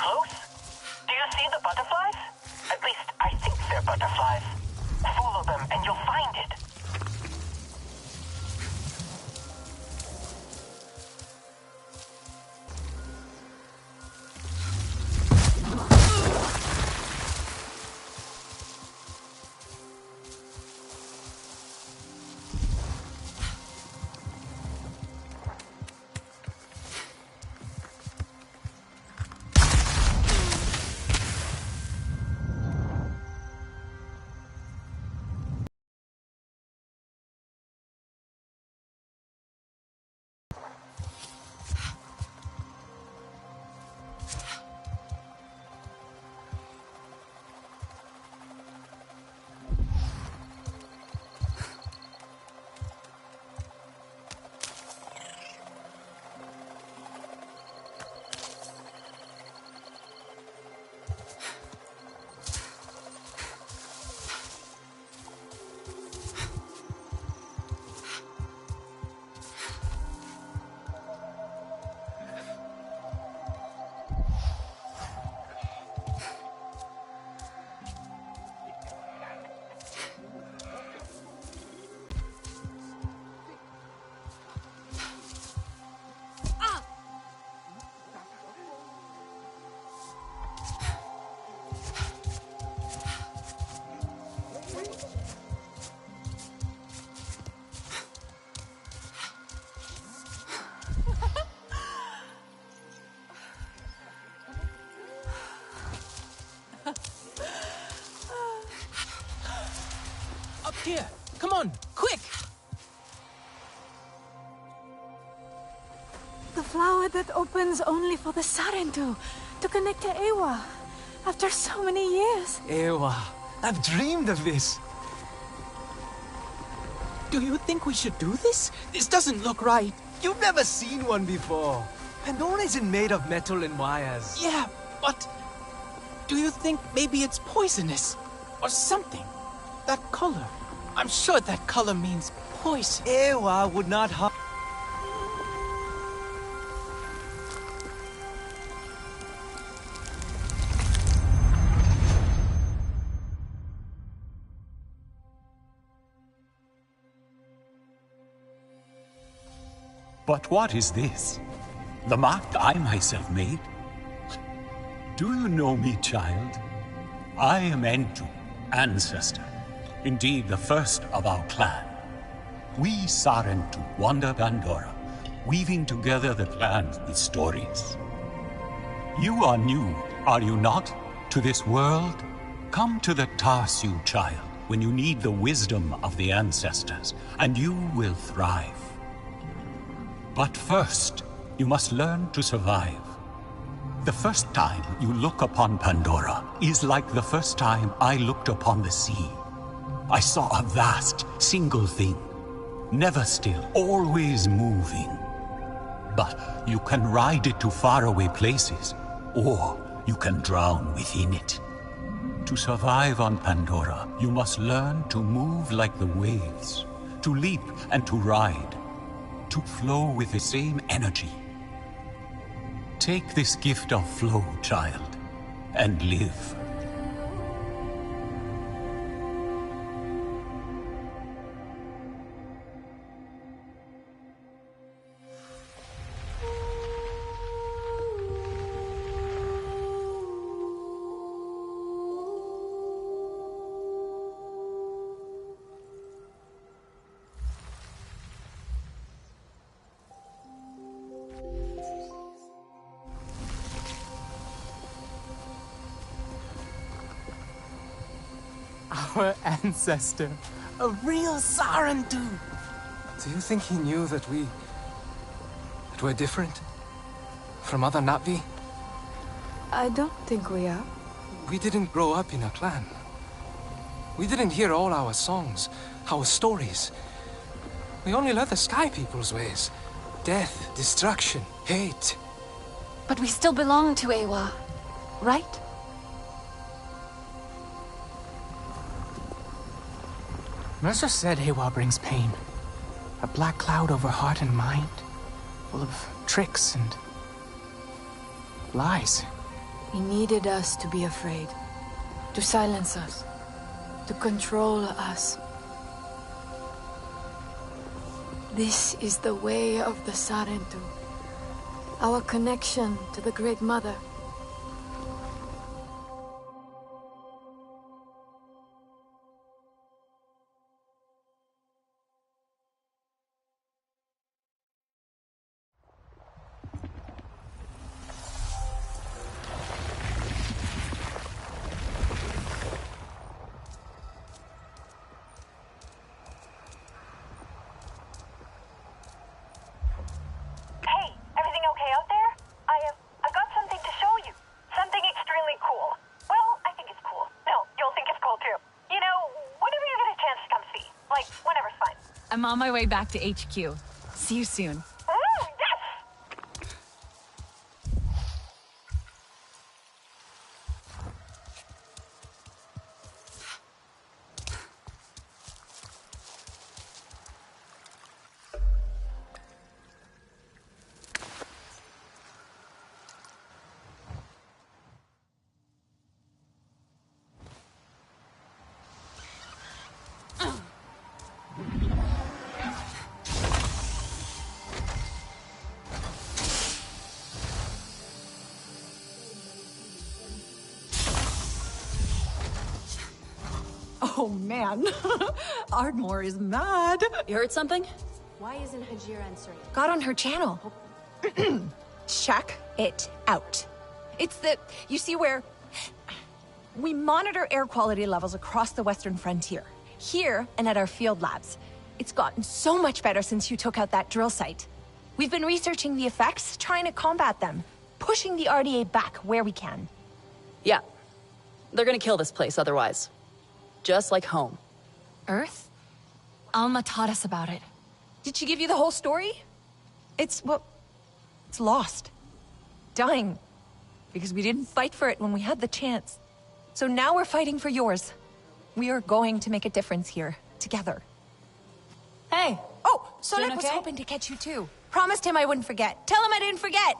close? Do you see the butterflies? At least I think they're butterflies. Follow them and you'll find it. Up here! Come on, quick! The flower that opens only for the Sarentu to connect to Ewa after so many years. Ewa, I've dreamed of this. Do you think we should do this? This doesn't look right. You've never seen one before. Pandora isn't made of metal and wires. Yeah, but do you think maybe it's poisonous? Or something? That color. I'm sure that color means poison. Ewa would not harm. But what is this? The mark I myself made? Do you know me, child? I am Entu, ancestor. Indeed, the first of our clan. We Sarentu wander Pandora, weaving together the clans with stories. You are new, are you not, to this world? Come to the Tarsu, child, when you need the wisdom of the ancestors, and you will thrive. But first, you must learn to survive. The first time you look upon Pandora is like the first time I looked upon the sea. I saw a vast, single thing, never still, always moving. But you can ride it to faraway places, or you can drown within it. To survive on Pandora, you must learn to move like the waves, to leap and to ride, to flow with the same energy. Take this gift of flow, child, and live. Our ancestor, a real Sarentu. Do you think he knew that we're different? From other Na'vi? I don't think we are. We didn't grow up in a clan. We didn't hear all our songs, our stories. We only learned the Sky People's ways. Death, destruction, hate. But we still belong to Ewa, right? Mercer said Ewa brings pain. A black cloud over heart and mind, full of tricks and lies. He needed us to be afraid, to silence us, to control us. This is the way of the Sarentu, our connection to the Great Mother. I'm on my way back to HQ. See you soon. Oh man, Ardmore is mad. You heard something? Why isn't Hajir answering? Got on her channel. Check it out. It's the, you see where we monitor air quality levels across the western frontier, here and at our field labs. It's gotten so much better since you took out that drill site. We've been researching the effects, trying to combat them, pushing the RDA back where we can. Yeah. They're gonna kill this place otherwise. Just like home. Earth? Alma taught us about it. Did she give you the whole story? It's, well, it's lost. Dying. Because we didn't fight for it when we had the chance. So now we're fighting for yours. We are going to make a difference here, together. Hey! Oh, Sonek Doing was okay? hoping to catch you too. Promised him I wouldn't forget. Tell him I didn't forget!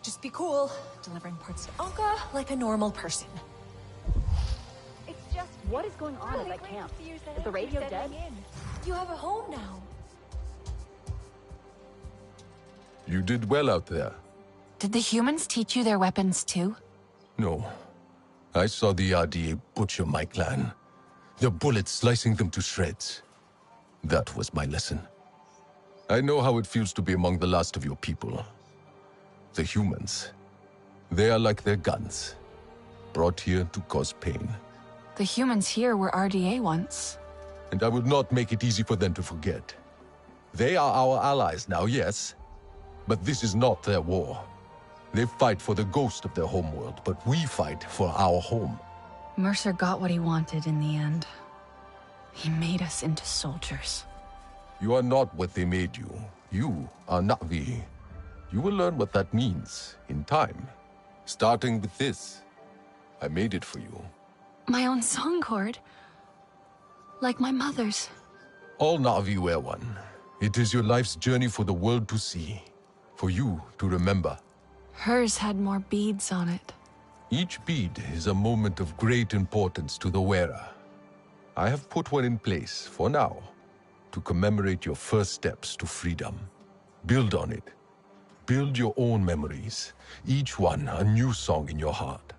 Just be cool, delivering parts to Anka like a normal person. It's just, what is going on at that camp? Is the radio dead? You have a home now. You did well out there. Did the humans teach you their weapons too? No. I saw the RDA butcher my clan. Their bullets slicing them to shreds. That was my lesson. I know how it feels to be among the last of your people. The humans. They are like their guns. Brought here to cause pain. The humans here were RDA once. And I would not make it easy for them to forget. They are our allies now, yes. But this is not their war. They fight for the ghost of their homeworld, but we fight for our home. Mercer got what he wanted in the end. He made us into soldiers. You are not what they made you. You are Na'vi. You will learn what that means in time. Starting with this. I made it for you. My own song chord. Like my mother's. All Na'vi wear one. It is your life's journey for the world to see. For you to remember. Hers had more beads on it. Each bead is a moment of great importance to the wearer. I have put one in place, for now, to commemorate your first steps to freedom. Build on it. Build your own memories, each one a new song in your heart.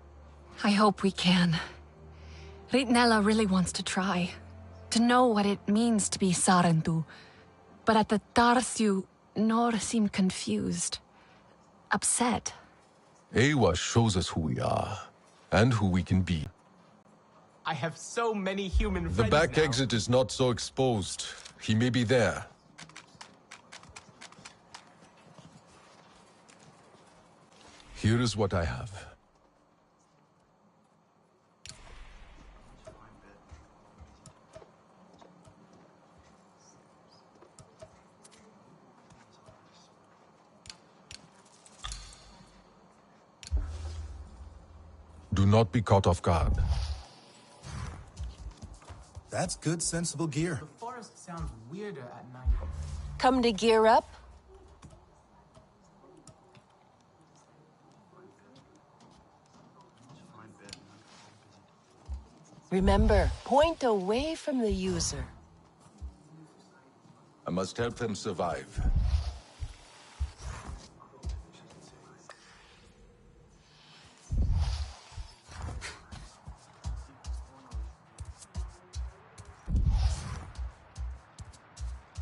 I hope we can. Ritnella really wants to try. To know what it means to be Sarentu. But at the Tarsiu, Nor seemed confused. Upset. Ewa shows us who we are, and who we can be. I have so many human friends The back now. exit is not so exposed. He may be there. Here is what I have. Do not be caught off guard. That's good, sensible gear. The forest sounds weirder at night. Come to gear up? Remember, point away from the user. I must help them survive.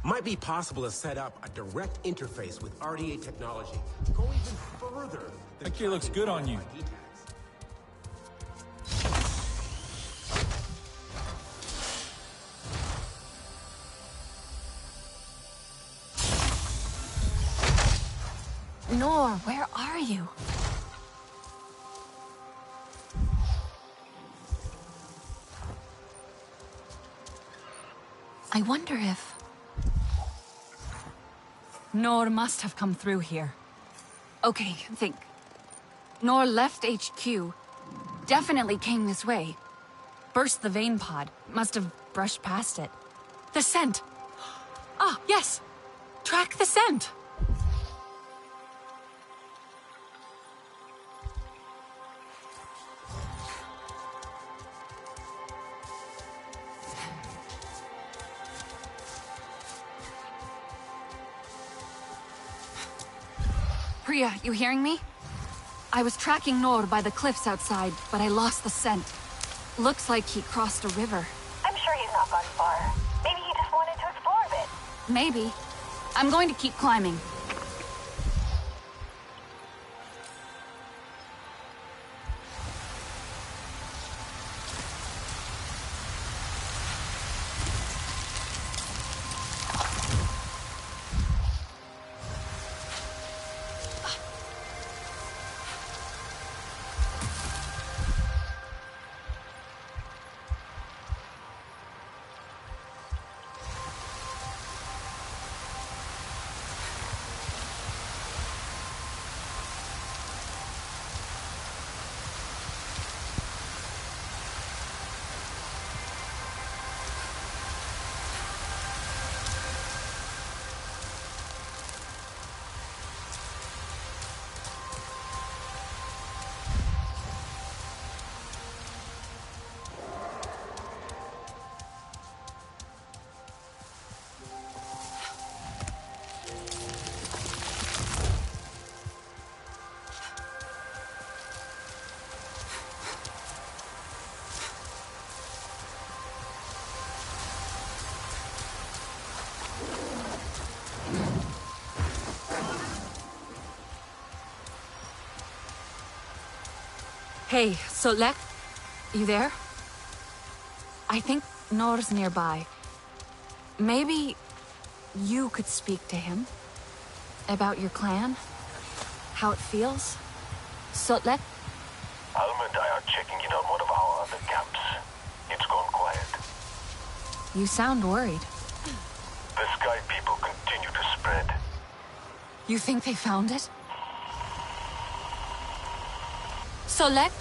Might be possible to set up a direct interface with RDA technology. Go even further. That gear looks good on you. Nor, where are you? I wonder if... Nor must have come through here. Okay, think. Nor left HQ. Definitely came this way. Burst the vein pod. Must have brushed past it. The scent! Ah, yes! Track the scent! Priya, you hearing me? I was tracking Nor by the cliffs outside, but I lost the scent. Looks like he crossed a river. I'm sure he's not gone far. Maybe he just wanted to explore a bit. Maybe. I'm going to keep climbing. Hey, Solek, you there? I think Nor's nearby. Maybe you could speak to him about your clan, how it feels. Solek? Alma and I are checking in on one of our other camps. It's gone quiet. You sound worried. The Sky people continue to spread. You think they found it? Solek?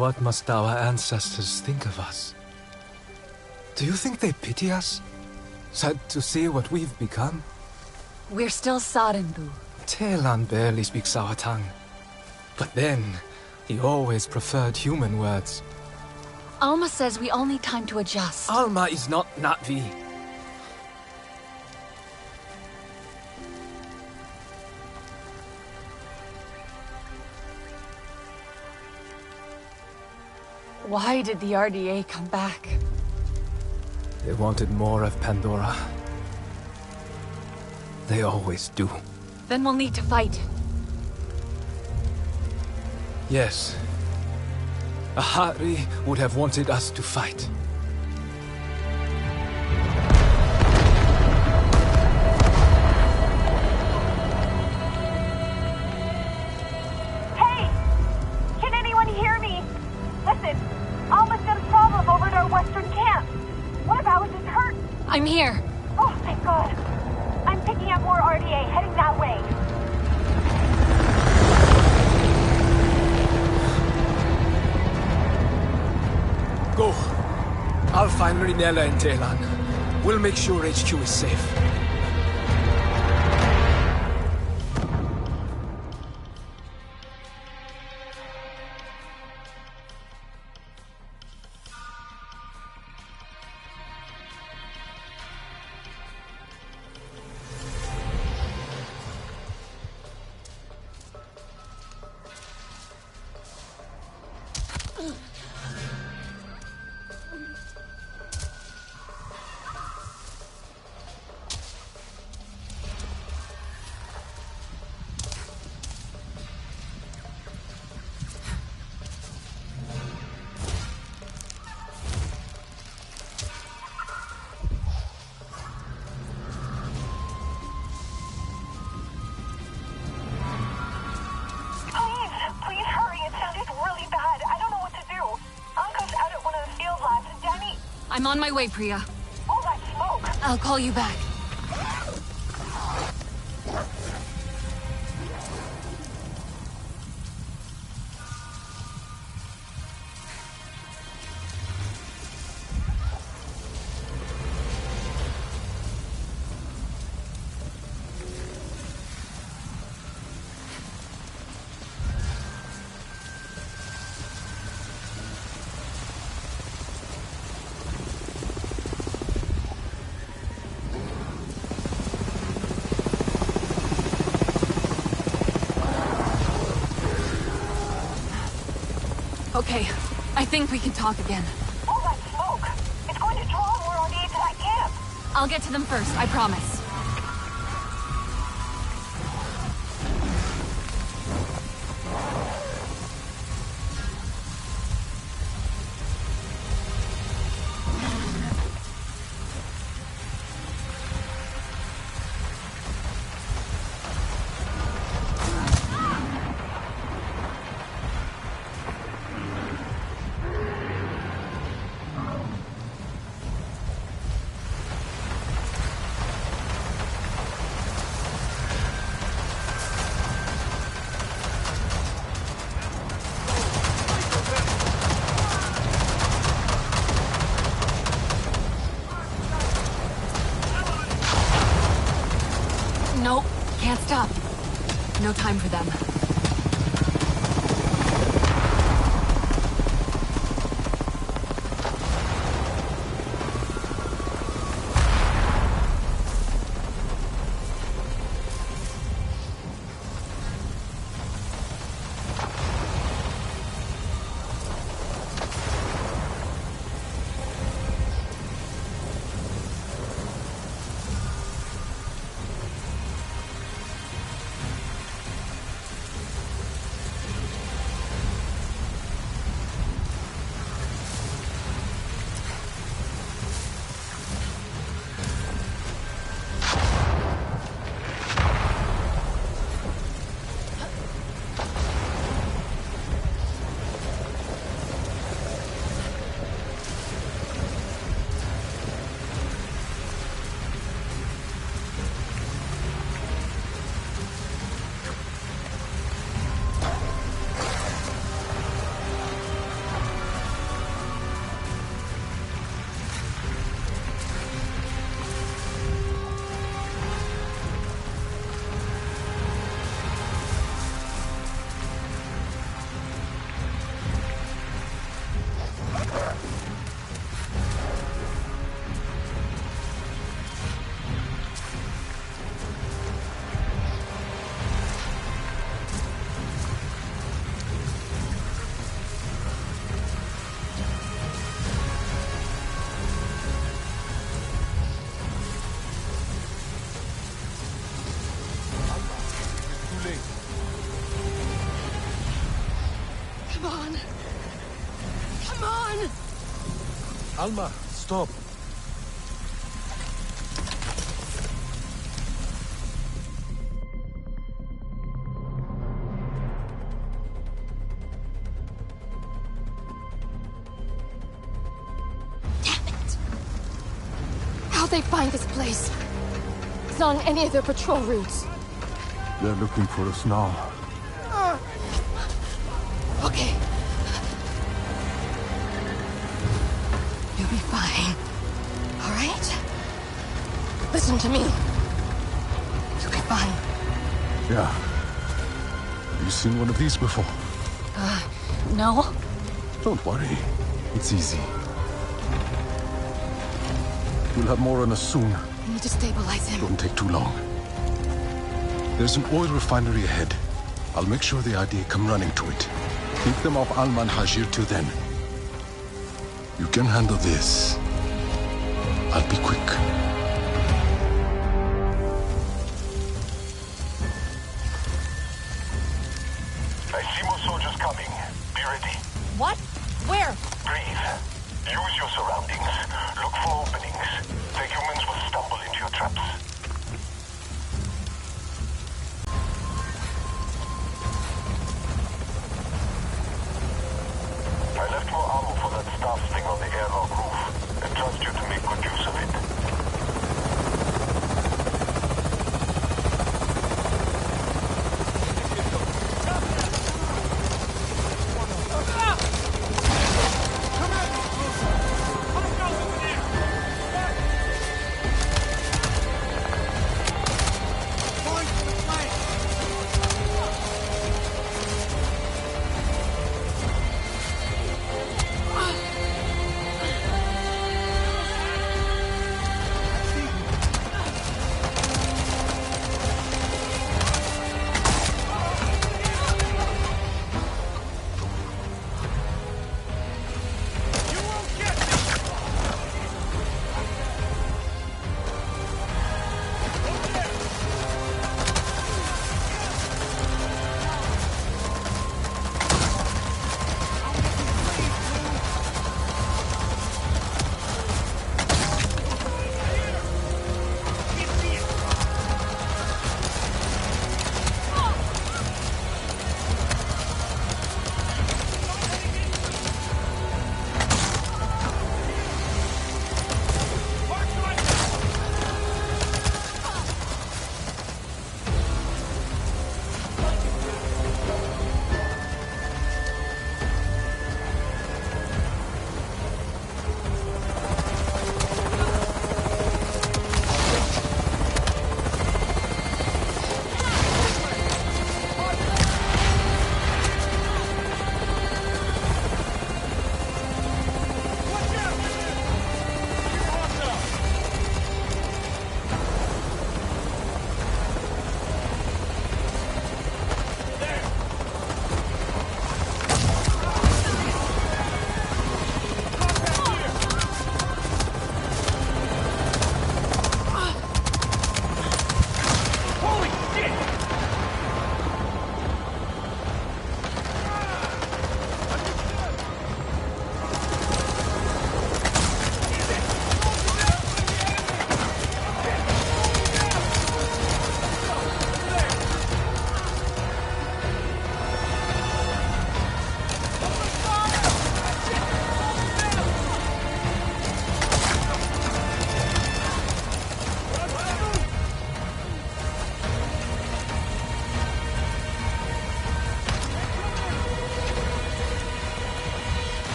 What must our ancestors think of us? Do you think they pity us? Sad to see what we've become? We're still Sarenbu. Telan barely speaks our tongue. But then, he always preferred human words. Alma says we all need time to adjust. Alma is not Na'vi. Why did the RDA come back? They wanted more of Pandora. They always do. Then we'll need to fight. Yes. Ahari would have wanted us to fight. Hey! Can anyone hear me? Listen, Alma's got a problem over at our western camp. One of ours is hurt. I'm here. Oh, thank God. I'm picking up more RDA heading that way. Go. I'll find Rinella and Telan. We'll make sure HQ is safe. I'm on my way, Priya. All that smoke! I'll call you back. Okay, I think we can talk again. All that smoke! It's going to draw more RDA to that camp! I'll get to them first, I promise. Nope, can't stop. No time for them. Alma, stop. How'd they find this place? It's not on any of their patrol routes. They're looking for us now. Okay. You'll be fine. All right? Listen to me. You'll be fine. Yeah. Have you seen one of these before? No. Don't worry. It's easy. We'll have more on us soon. I need to stabilize him. Don't take too long. There's an oil refinery ahead. I'll make sure the ID come running to it. Keep them off Alman Hajir till then. You can handle this. I'll be quick. I see more soldiers coming. Be ready. What? Where? Breathe. Use your surroundings. Look for openings. The humans will stumble into your traps. I left more ammo for that staff thing on the airlock roof. I trust you to make good use of it.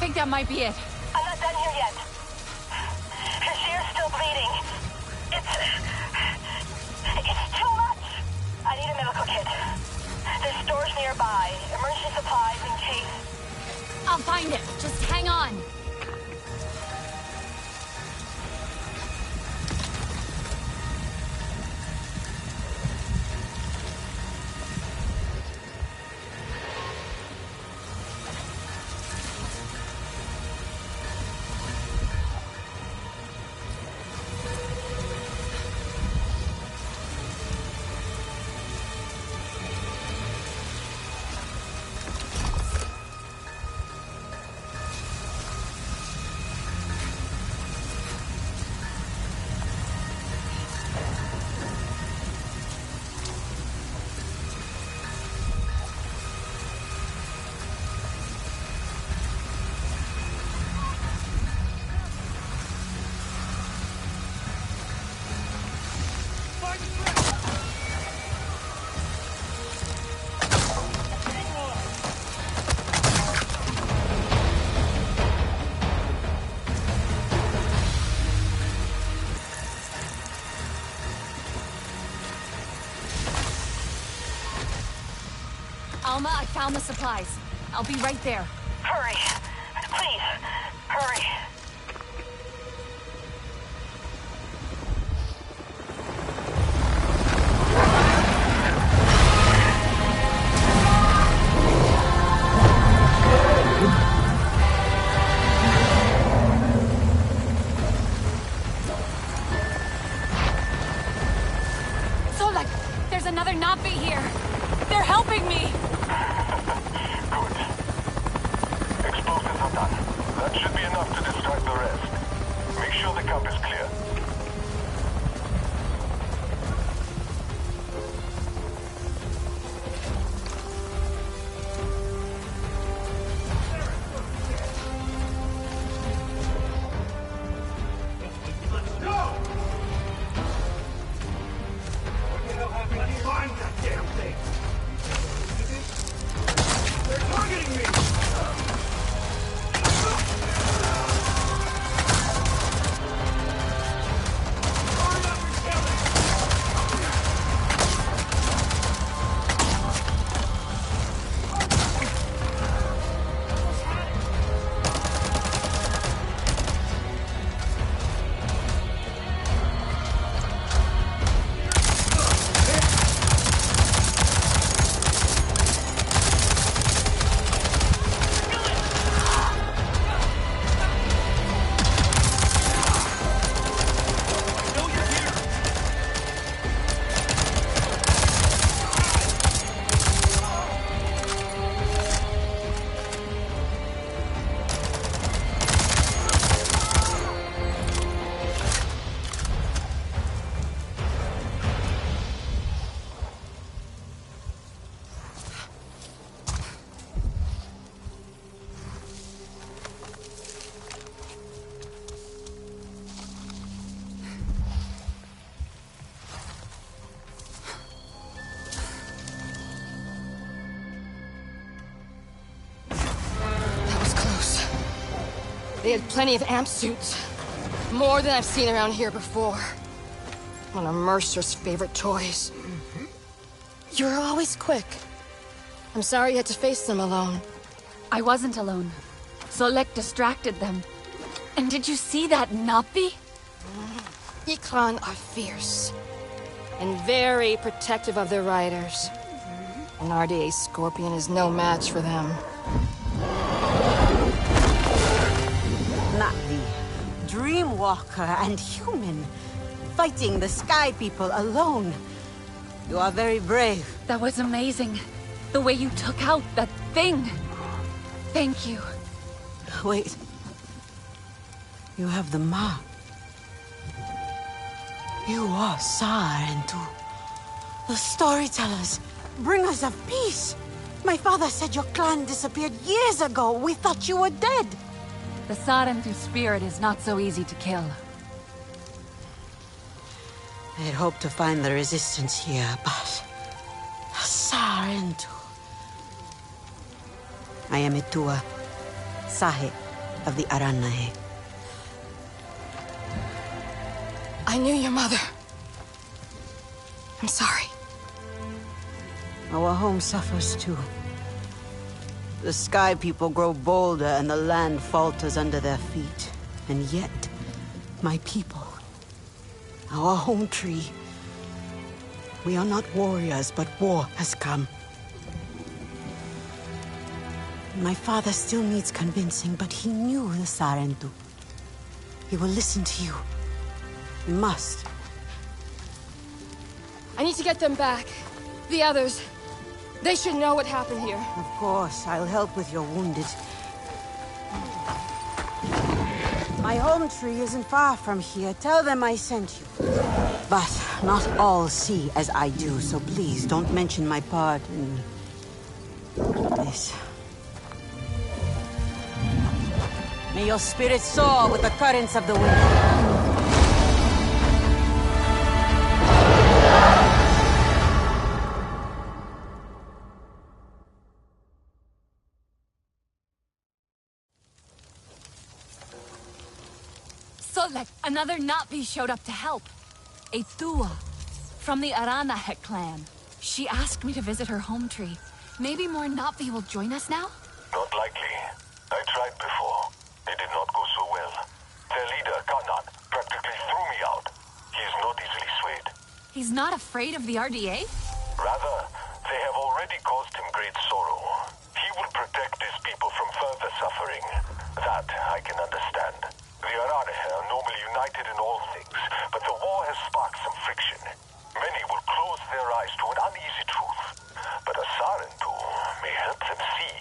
think that might be it. I'm not done here yet. Her shear's still bleeding. It's too much. I need a medical kit. There's stores nearby. Emergency supplies in case. I'll find it. Just hang on. Alma, I found the supplies. I'll be right there. Hurry. Please, hurry. Solak, there's another Navi here. They're helping me. Good. Explosives are done. That should be enough to distract the rest. Make sure the camp is clear. They had plenty of amp suits. More than I've seen around here before. One of Mercer's favorite toys. You're always quick. I'm sorry you had to face them alone. I wasn't alone. Solek distracted them. And did you see that Napi? Ikran are fierce. And very protective of their riders. An RDA Scorpion is no match for them. Navi, Dreamwalker and human, fighting the Sky People alone. You are very brave. That was amazing. The way you took out that thing. Thank you. Wait. You have the mark. You are Sarentu. The storytellers, bringers of peace. My father said your clan disappeared years ago. We thought you were dead. The Sarentu spirit is not so easy to kill. I had hoped to find the resistance here, but... Sarentu. I am Itua, Sahe of the Aranae. I knew your mother. I'm sorry. Our home suffers too. The Sky People grow bolder and the land falters under their feet. And yet, my people, our home tree, we are not warriors, but war has come. My father still needs convincing, but he knew the Sarentu. He will listen to you. We must. I need to get them back. The others. They should know what happened here. Of course, I'll help with your wounded. My home tree isn't far from here. Tell them I sent you. But not all see as I do, so please don't mention my part in this. May your spirit soar with the currents of the wind. Solek, another Navi showed up to help. A Thua, from the Aranahe clan. She asked me to visit her home tree. Maybe more Navi will join us now? Not likely. I tried before. It did not go so well. Their leader, Kanan, practically threw me out. He is not easily swayed. He's not afraid of the RDA? Rather, they have already caused him great sorrow. He will protect his people from further suffering. That I can understand. The Arane are normally united in all things, but the war has sparked some friction. Many will close their eyes to an uneasy truth, but a Sarentu may help them see.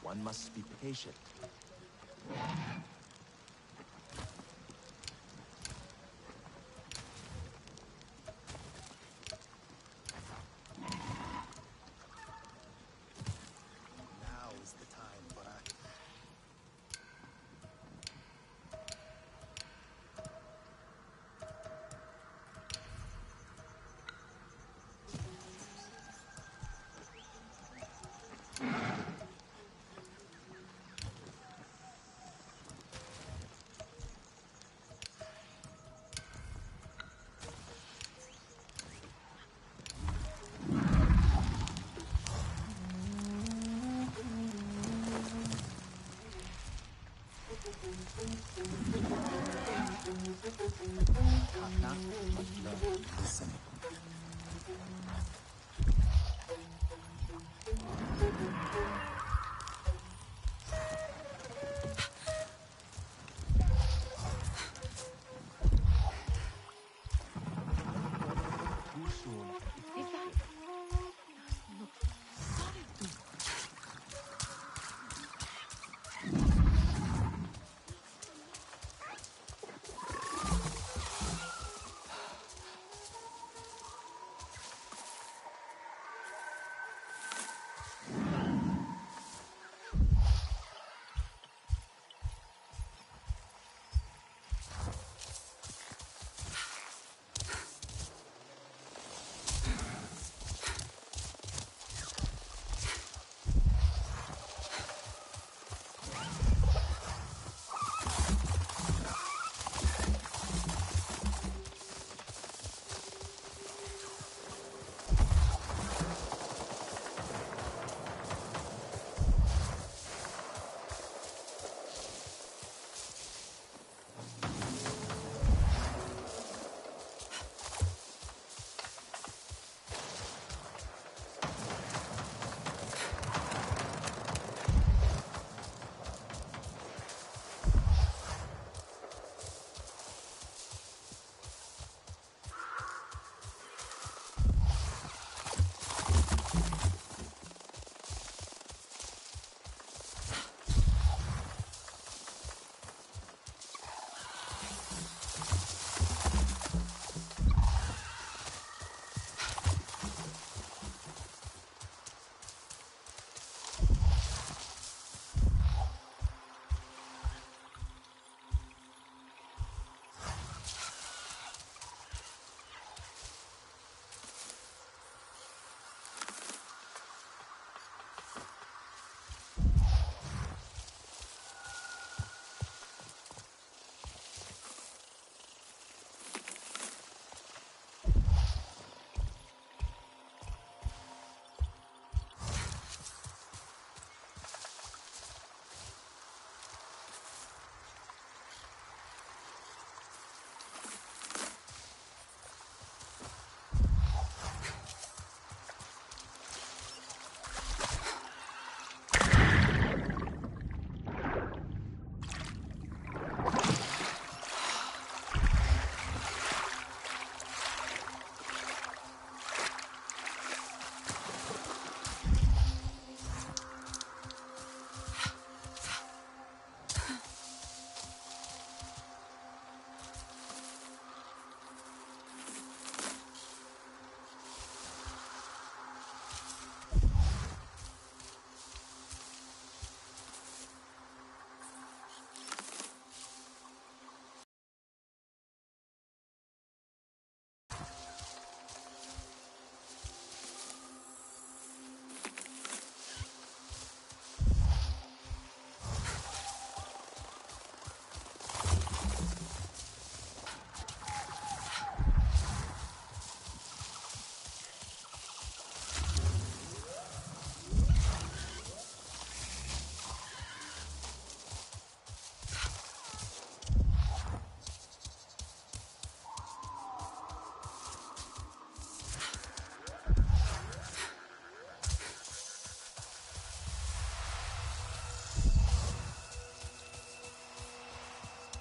One must be patient. Now is the time for action. Kata must learn to listen. Too soon. Is that... Look, sorry, dude.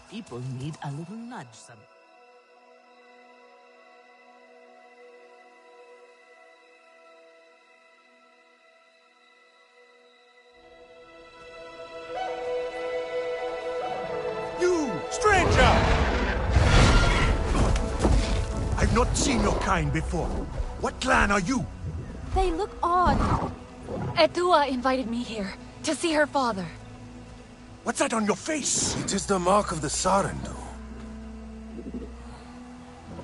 People need a little nudge some. Not seen your kind before. What clan are you? They look odd. Etua invited me here to see her father. What's that on your face? It is the mark of the Sarentu.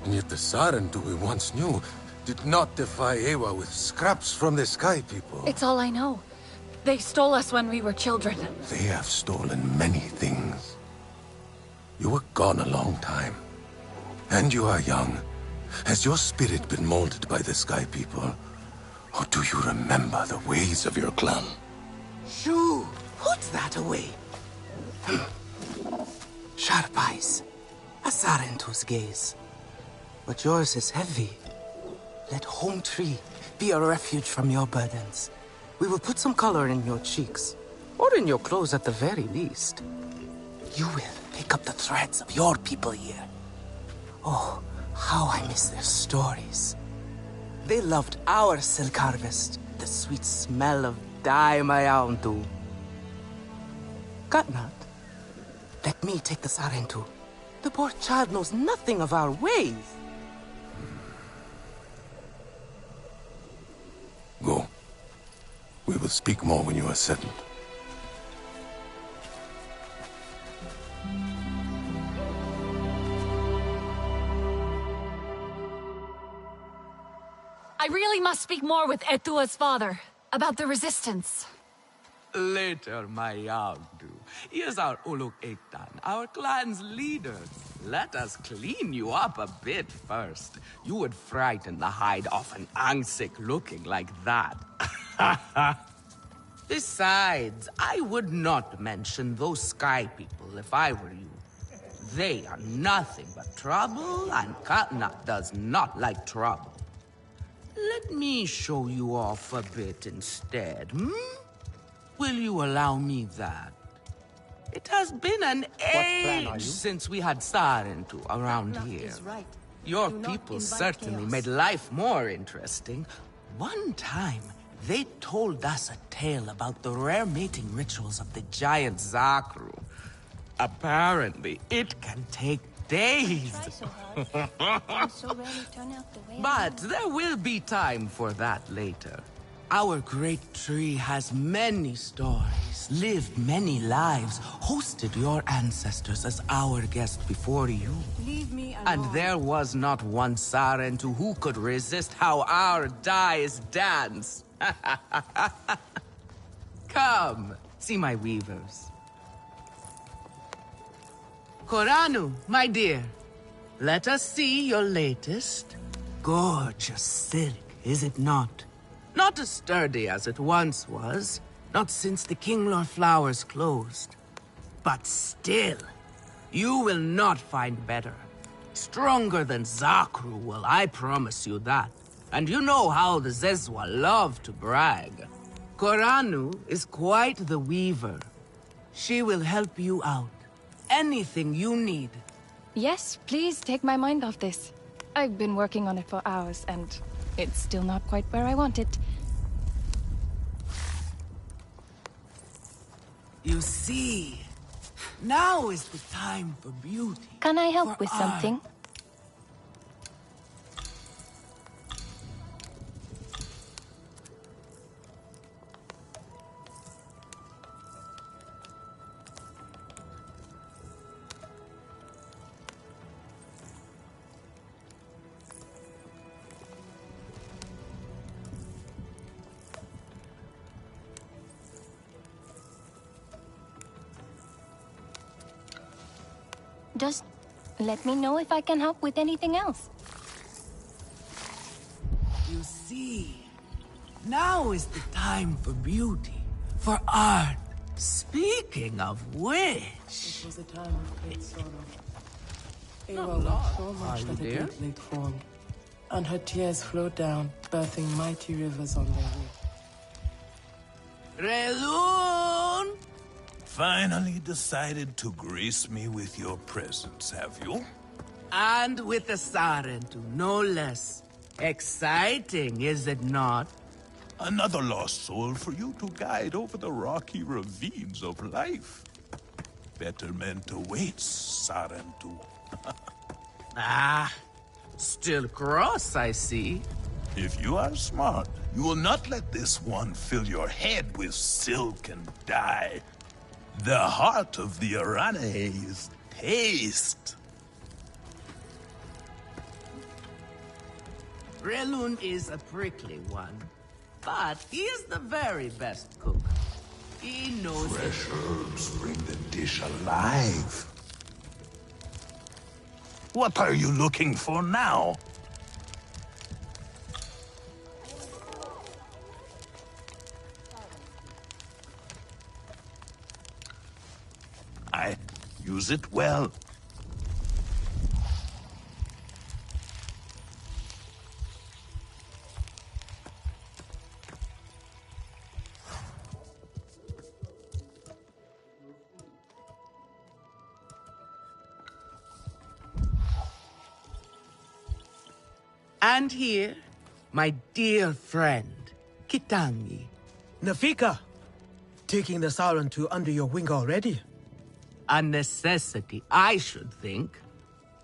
And yet the Sarentu we once knew did not defy Ewa with scraps from the Sky People. It's all I know. They stole us when we were children. They have stolen many things. You were gone a long time. And you are young. Has your spirit been molded by the Sky People? Or do you remember the ways of your clan? Shoo! Put that away. Sharp eyes. A Sarentu's gaze. But yours is heavy. Let Home Tree be a refuge from your burdens. We will put some color in your cheeks. Or in your clothes at the very least. You will pick up the threads of your people here. Oh, how I miss their stories. They loved our silk harvest. The sweet smell of dye mayauntu. Katnat, let me take the Sarentu. The poor child knows nothing of our ways. Go. We will speak more when you are settled. I really must speak more with Etua's father about the resistance. Later, my Yagdu. Here's our Uluk Ektan, our clan's leader. Let us clean you up a bit first. You would frighten the hide off an Angsik looking like that. Besides, I would not mention those Sky People if I were you. They are nothing but trouble, and Katnat does not like trouble. Let me show you off a bit instead, Will you allow me that? It has been an age since we had Sarentu around here. Right. Your people certainly made life more interesting. One time, they told us a tale about the rare mating rituals of the giant Zakru. Apparently, it can take days. But there will be time for that later. Our great tree has many stories, lived many lives, hosted your ancestors as our guest before you. Leave me alone. And there was not one Sarentu who could resist how our dyes dance. Come, see my weavers. Koranu, my dear, let us see your latest. Gorgeous silk, is it not? Not as sturdy as it once was, not since the Kinglor flowers closed. But still, you will not find better. Stronger than Zakru will, I promise you that. And you know how the Zezwa love to brag. Koranu is quite the weaver. She will help you out. Anything you need. Yes, please take my mind off this. I've been working on it for hours, and it's still not quite where I want it. You see, now is the time for beauty. Can I help with something? Just let me know if I can help with anything else. You see, now is the time for beauty, for art. Speaking of which... It was a time of great sorrow. Ewa Not wept lost, so much are that you a there? great lake formed, and her tears flowed down, birthing mighty rivers on their way. Relun! Finally decided to grace me with your presence, have you? And with the Sarentu, no less. Exciting, is it not? Another lost soul for you to guide over the rocky ravines of life. Betterment awaits, Sarentu. Ah, Still cross, I see. If you are smart, you will not let this one fill your head with silk and dye. The heart of the Aranahe is taste. Relun is a prickly one, but he is the very best cook. He knows Fresh herbs bring the dish alive. What are you looking for now? Use it well. And here, my dear friend, Kitangi. Nafika, taking the Sarantu under your wing already? A necessity, I should think.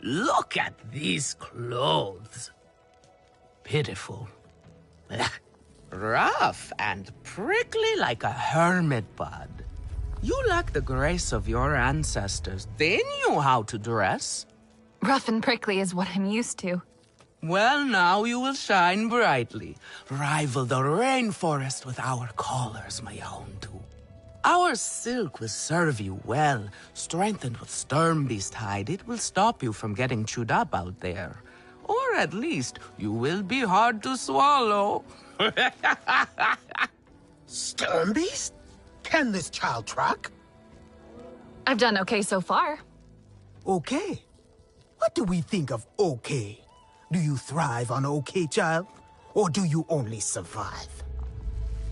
Look at these clothes. Pitiful. Rough and prickly like a hermit bud. You lack the grace of your ancestors. They knew how to dress. Rough and prickly is what I'm used to. Well, now you will shine brightly. Rival the rainforest with our collars, my own too. Our silk will serve you well. Strengthened with Sternbeast hide, it will stop you from getting chewed up out there. Or at least, you will be hard to swallow. Sternbeast? Can this child track? I've done okay so far. Okay? What do we think of okay? Do you thrive on okay, child? Or do you only survive?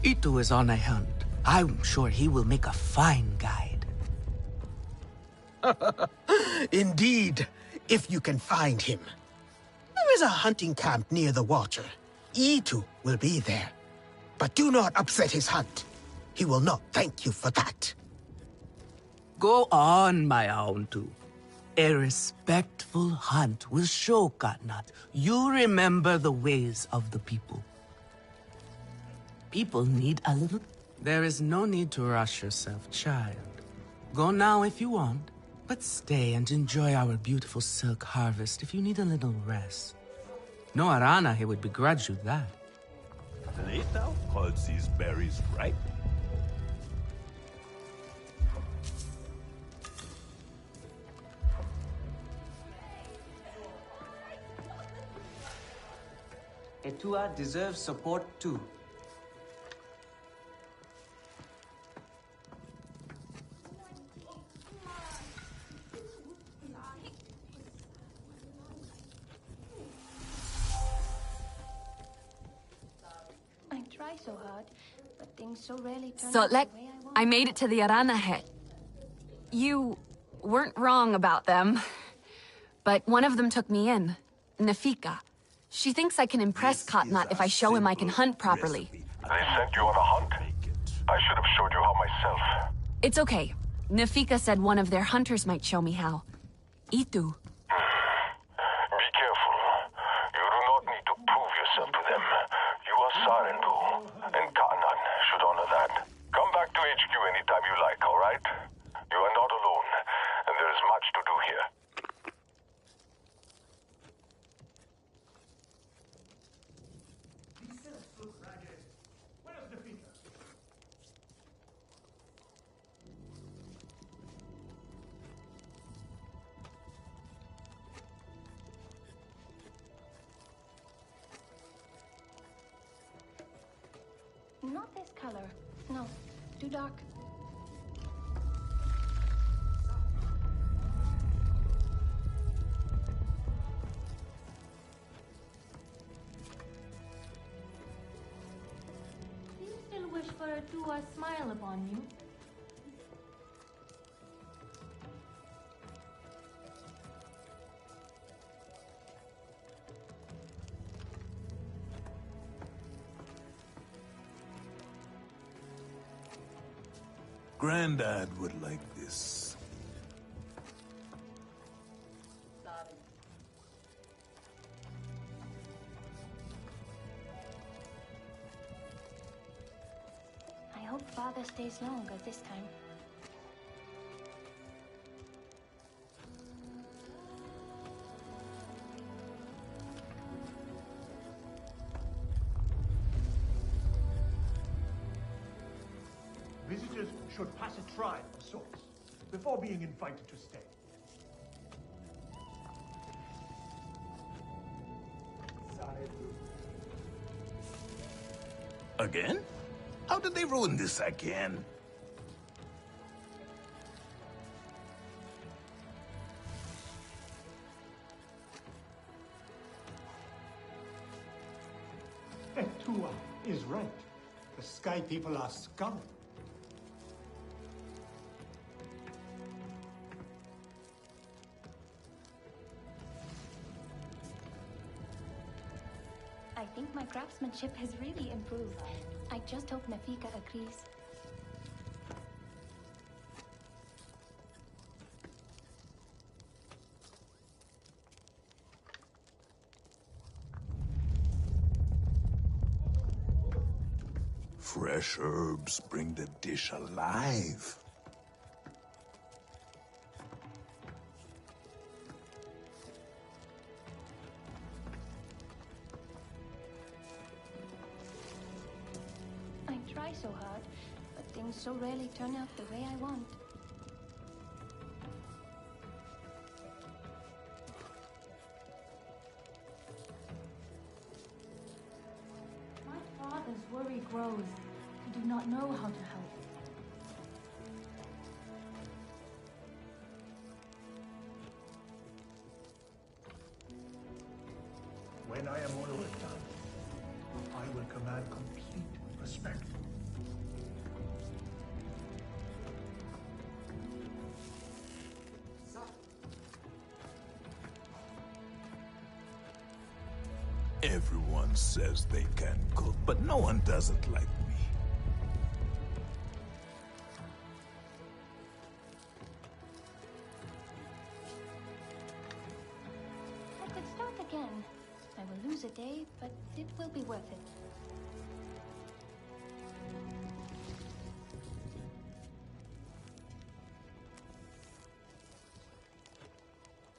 Itu is on a hunt. I'm sure he will make a fine guide. Indeed, if you can find him. There is a hunting camp near the Watcher. Itu will be there. But do not upset his hunt. He will not thank you for that. Go on, my own too. A respectful hunt will show Katnat you remember the ways of the people. People need a little... There is no need to rush yourself, child. Go now if you want, but stay and enjoy our beautiful silk harvest if you need a little rest. No Arana here would begrudge you that. Late thou calls these berries ripe. Etua deserves support too. I try so hard, but things so rarely turn So, out Lek, the way I want. I made it to the Aranahe. You weren't wrong about them. But one of them took me in. Nafika. She thinks I can impress Katnat if I show him I can hunt properly. They sent you on a hunt? I should have showed you how myself. It's okay. Nafika said one of their hunters might show me how. Itu. Be careful. You do not need to prove yourself to them. You are Sarentu, and Katnat should honor that. Come back to HQ anytime you like, all right? You are not alone, and there is much to do here. Not this color. No, too dark. Do you still wish for a Tua smile upon you? Grandad would like this. father stays longer this time. Visitors should pass a trial of sorts before being invited to stay. Again? How did they ruin this again? Etua is right. The Sky People are scum. I think my craftsmanship has really improved. I just hope Nafika agrees. Fresh herbs bring the dish alive. I try so hard, but things so rarely turn out the way I want. My father's worry grows. I do not know how to help. When I am all done, I will command complete respect. Everyone says they can cook, but no one does it like me. I could start again. I will lose a day, but it will be worth it.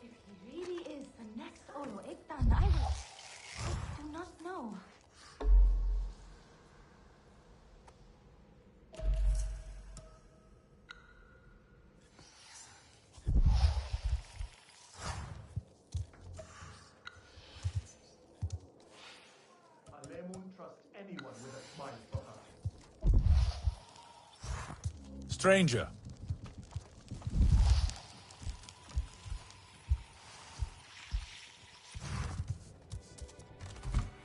If he really is the next Oro Ektan, I do not know. Ale won't trust anyone with a smile for her. Stranger.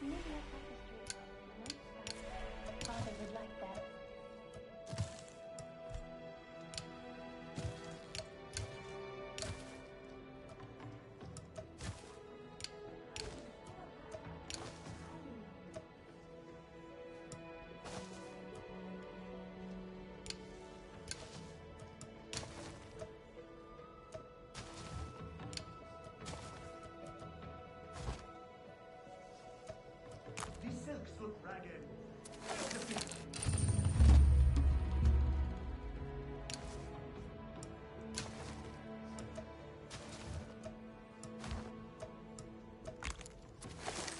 Maybe a tapestry. No? Father would like that. These silks look ragged.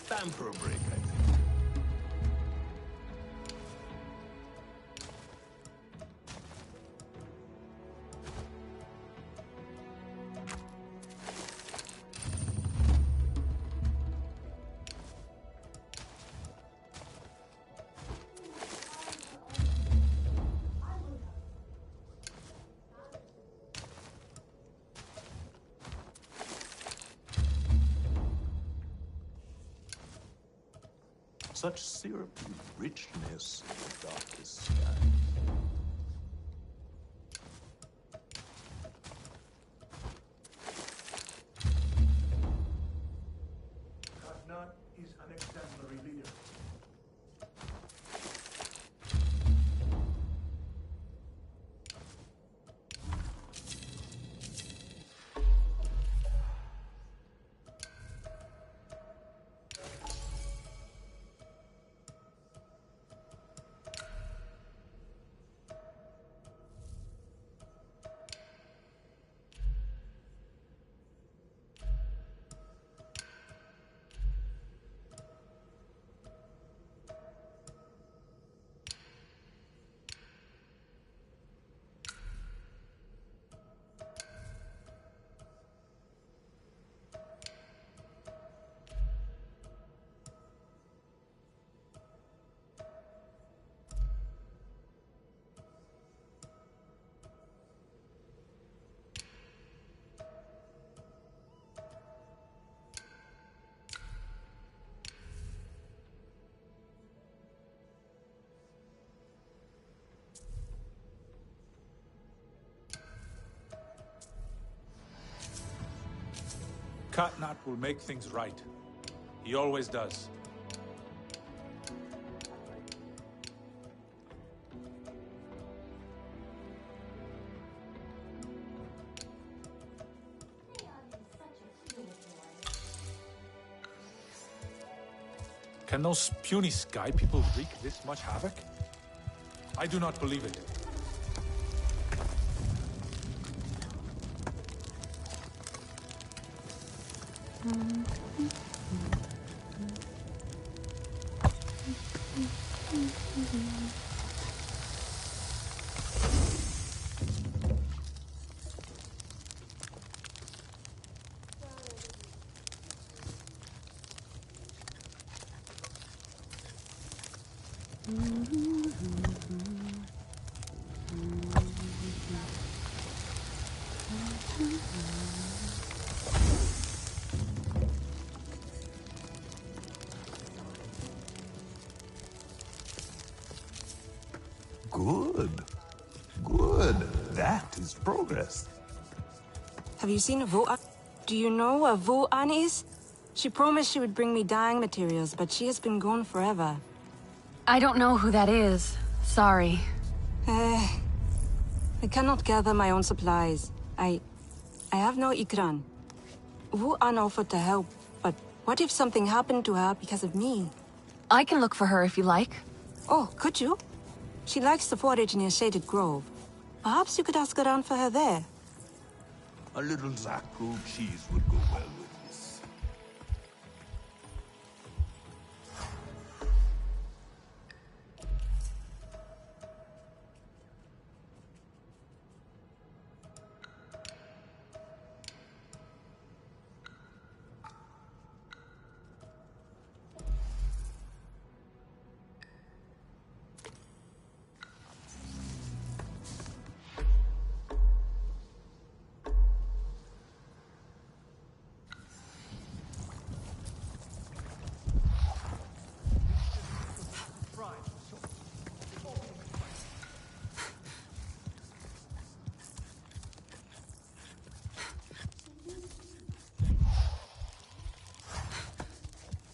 Time for a break, I think. Such syrupy richness in the darkest sky. Katnat is an exemplary leader. Katnat will make things right. He always does. Can those puny sky people wreak this much havoc? I do not believe it. Good. Good. That is progress. Have you seen Vu'an? Do you know what Vu'an is? She promised she would bring me dyeing materials, but she has been gone forever. I don't know who that is. Sorry. I cannot gather my own supplies. I have no ikran. Vu'an offered to help, but what if something happened to her because of me? I can look for her if you like. Oh, could you? She likes to forage near Shaded Grove. Perhaps you could ask around for her there. A little Zakru cheese would go well with this.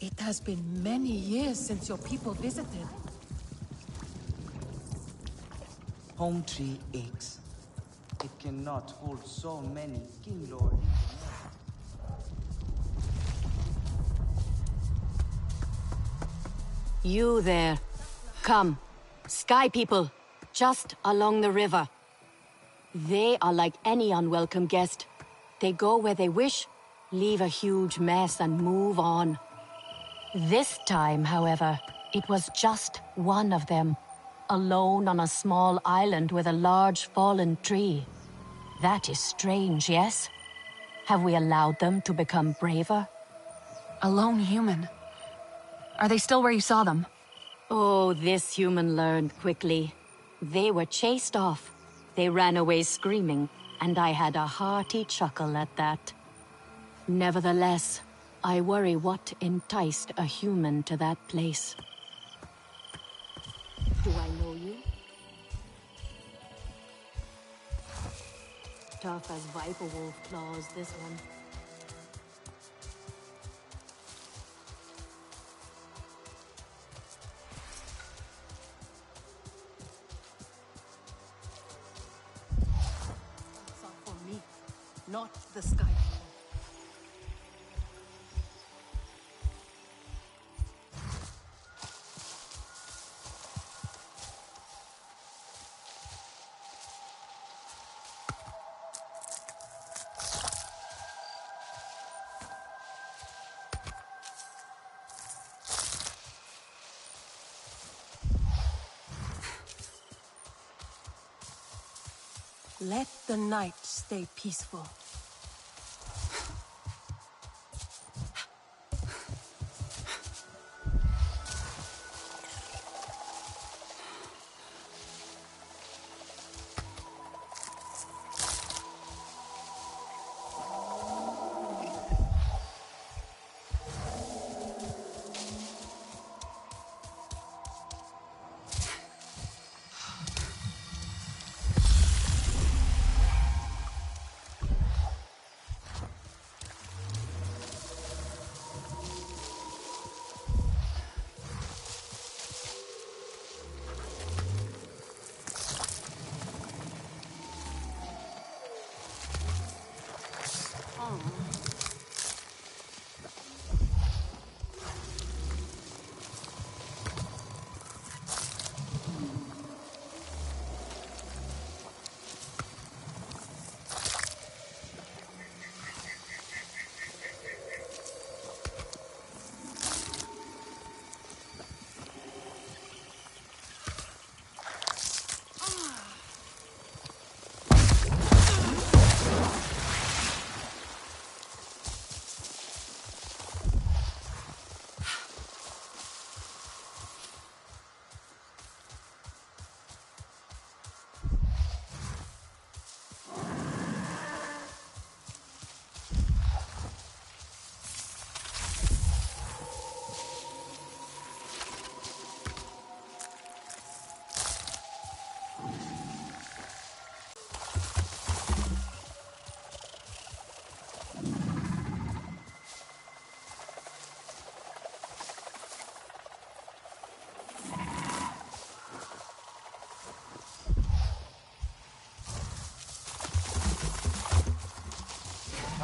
It has been many years since your people visited. Home tree aches. It cannot hold so many king lords. You there. Come. Sky people. Just along the river. They are like any unwelcome guest. They go where they wish, leave a huge mess, and move on. This time, however, it was just one of them, alone on a small island with a large fallen tree. That is strange, yes? Have we allowed them to become braver? A lone human. Are they still where you saw them? Oh, this human learned quickly. They were chased off. They ran away screaming, and I had a hearty chuckle at that. Nevertheless, I worry what enticed a human to that place. Do I know you? Tough as viper wolf claws, this one. It's all for me, not the sky people. Let the night stay peaceful.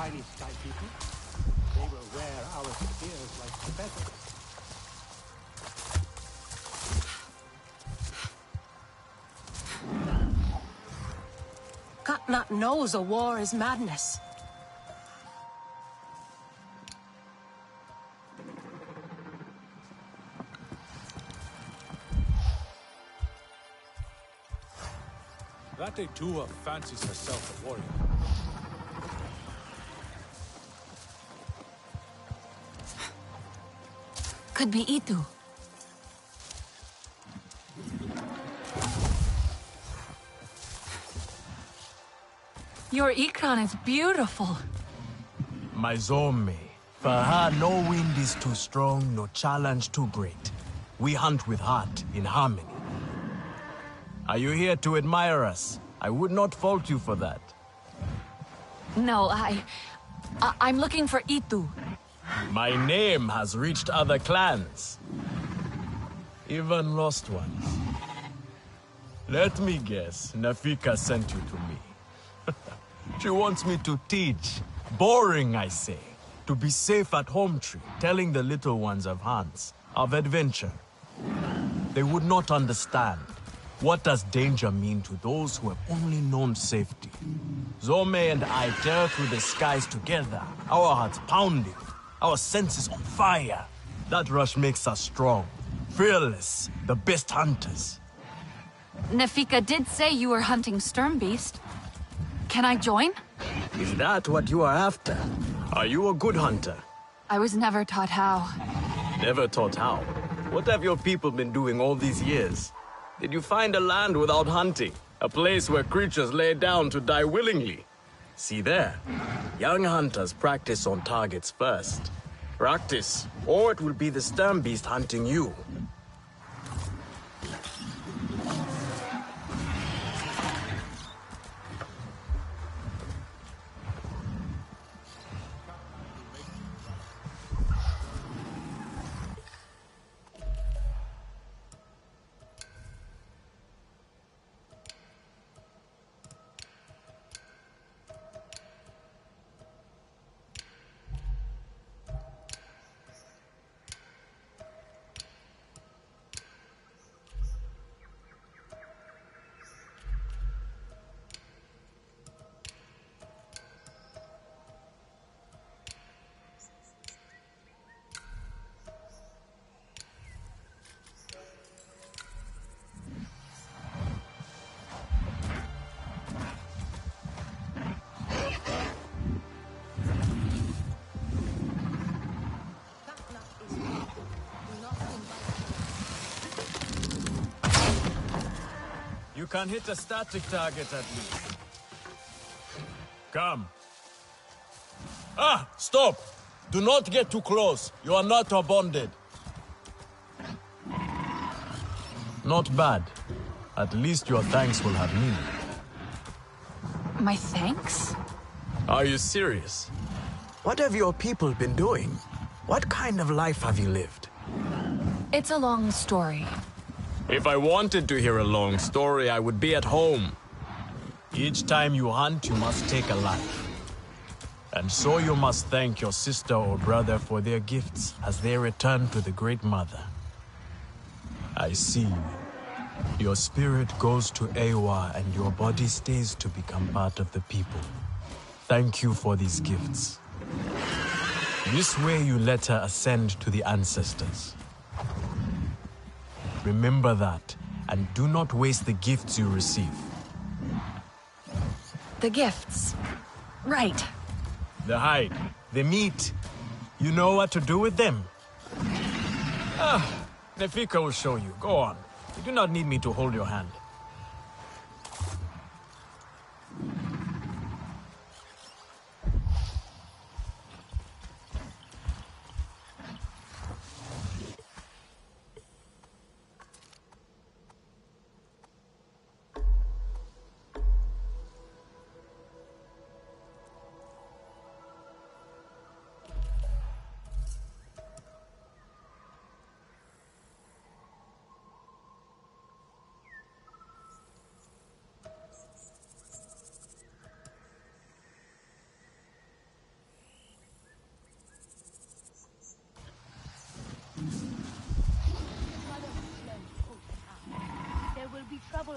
tiny sky people. They will wear our spears like feathers. Katnat knows a war is madness. That Etua fancies herself a warrior. Could be Itu. Your Ikran is beautiful. My Zome. For her, no wind is too strong, no challenge too great. We hunt with heart, in harmony. Are you here to admire us? I would not fault you for that. No, I'm looking for Itu. My name has reached other clans. Even lost ones. Let me guess, Nafika sent you to me. She wants me to teach. Boring, I say. To be safe at home tree, telling the little ones of Hans, of adventure. They would not understand. What does danger mean to those who have only known safety? Zome and I tear through the skies together, our hearts pounding, our senses on fire. That rush makes us strong, fearless, the best hunters. Nafika did say you were hunting Sturmbeast. Can I join? Is that what you are after? Are you a good hunter? I was never taught how. Never taught how? What have your people been doing all these years? Did you find a land without hunting? A place where creatures lay down to die willingly? See there. Young hunters practice on targets first. Practice, or it will be the Sturmbeast hunting you. You can hit a static target at least. Come. Ah! Stop! Do not get too close. You are not bonded. Not bad. At least your thanks will have meaning. My thanks? Are you serious? What have your people been doing? What kind of life have you lived? It's a long story. If I wanted to hear a long story, I would be at home. Each time you hunt, you must take a life. And so you must thank your sister or brother for their gifts as they return to the Great Mother. I see. Your spirit goes to Ewa and your body stays to become part of the people. Thank you for these gifts. This way you let her ascend to the ancestors. Remember that, and do not waste the gifts you receive. The gifts. Right. The hide, the meat. You know what to do with them? Ah, Nefika will show you. Go on. You do not need me to hold your hand.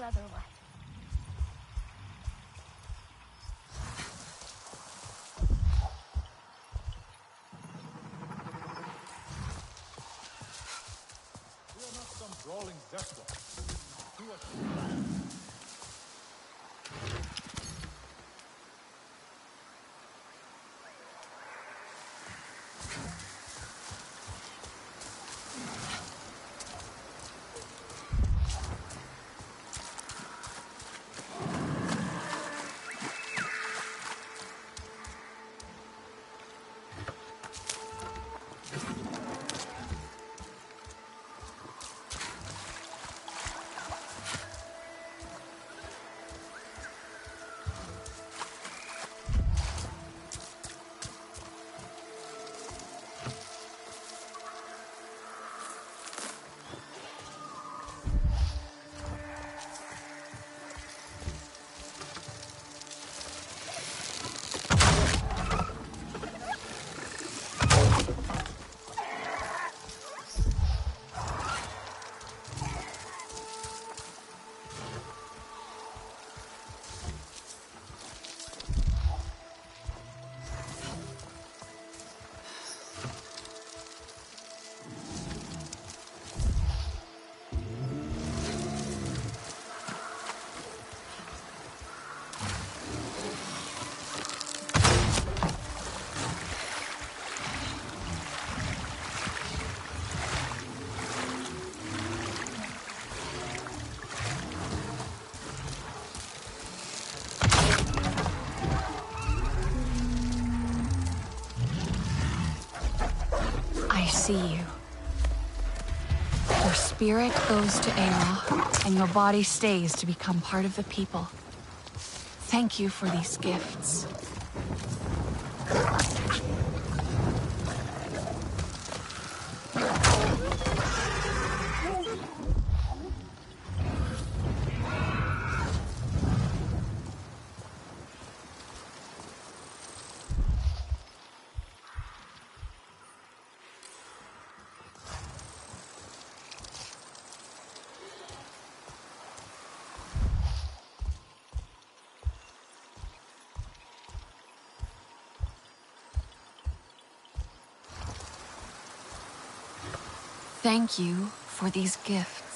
fool otherwise. We are not some brawling Zeppelin. Do us I see you. Your spirit goes to Ayla, and your body stays to become part of the people. Thank you for these gifts. Thank you for these gifts.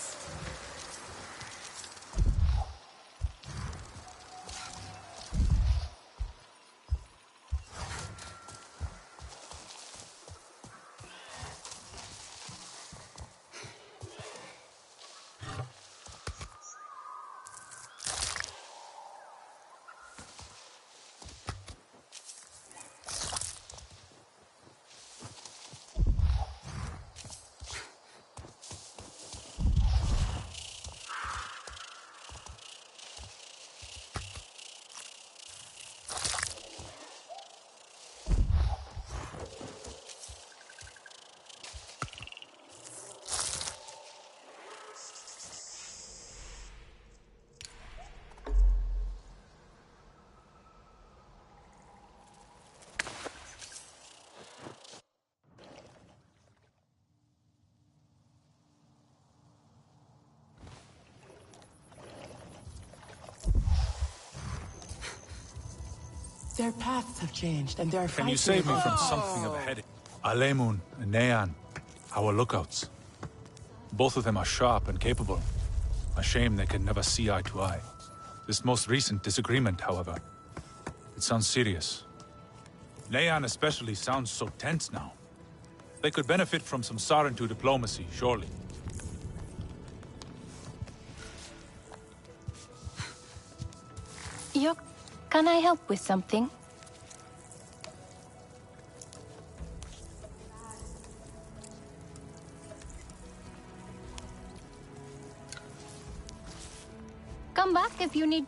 Their paths have changed, and they're Can you fighting. save me from something of a headache? Alemun and Nean, our lookouts. Both of them are sharp and capable. A shame they can never see eye to eye. This most recent disagreement, however, it sounds serious. Nean especially sounds so tense now. They could benefit from some Sarentu diplomacy, surely. Yok, can I help with something? Come back if you need...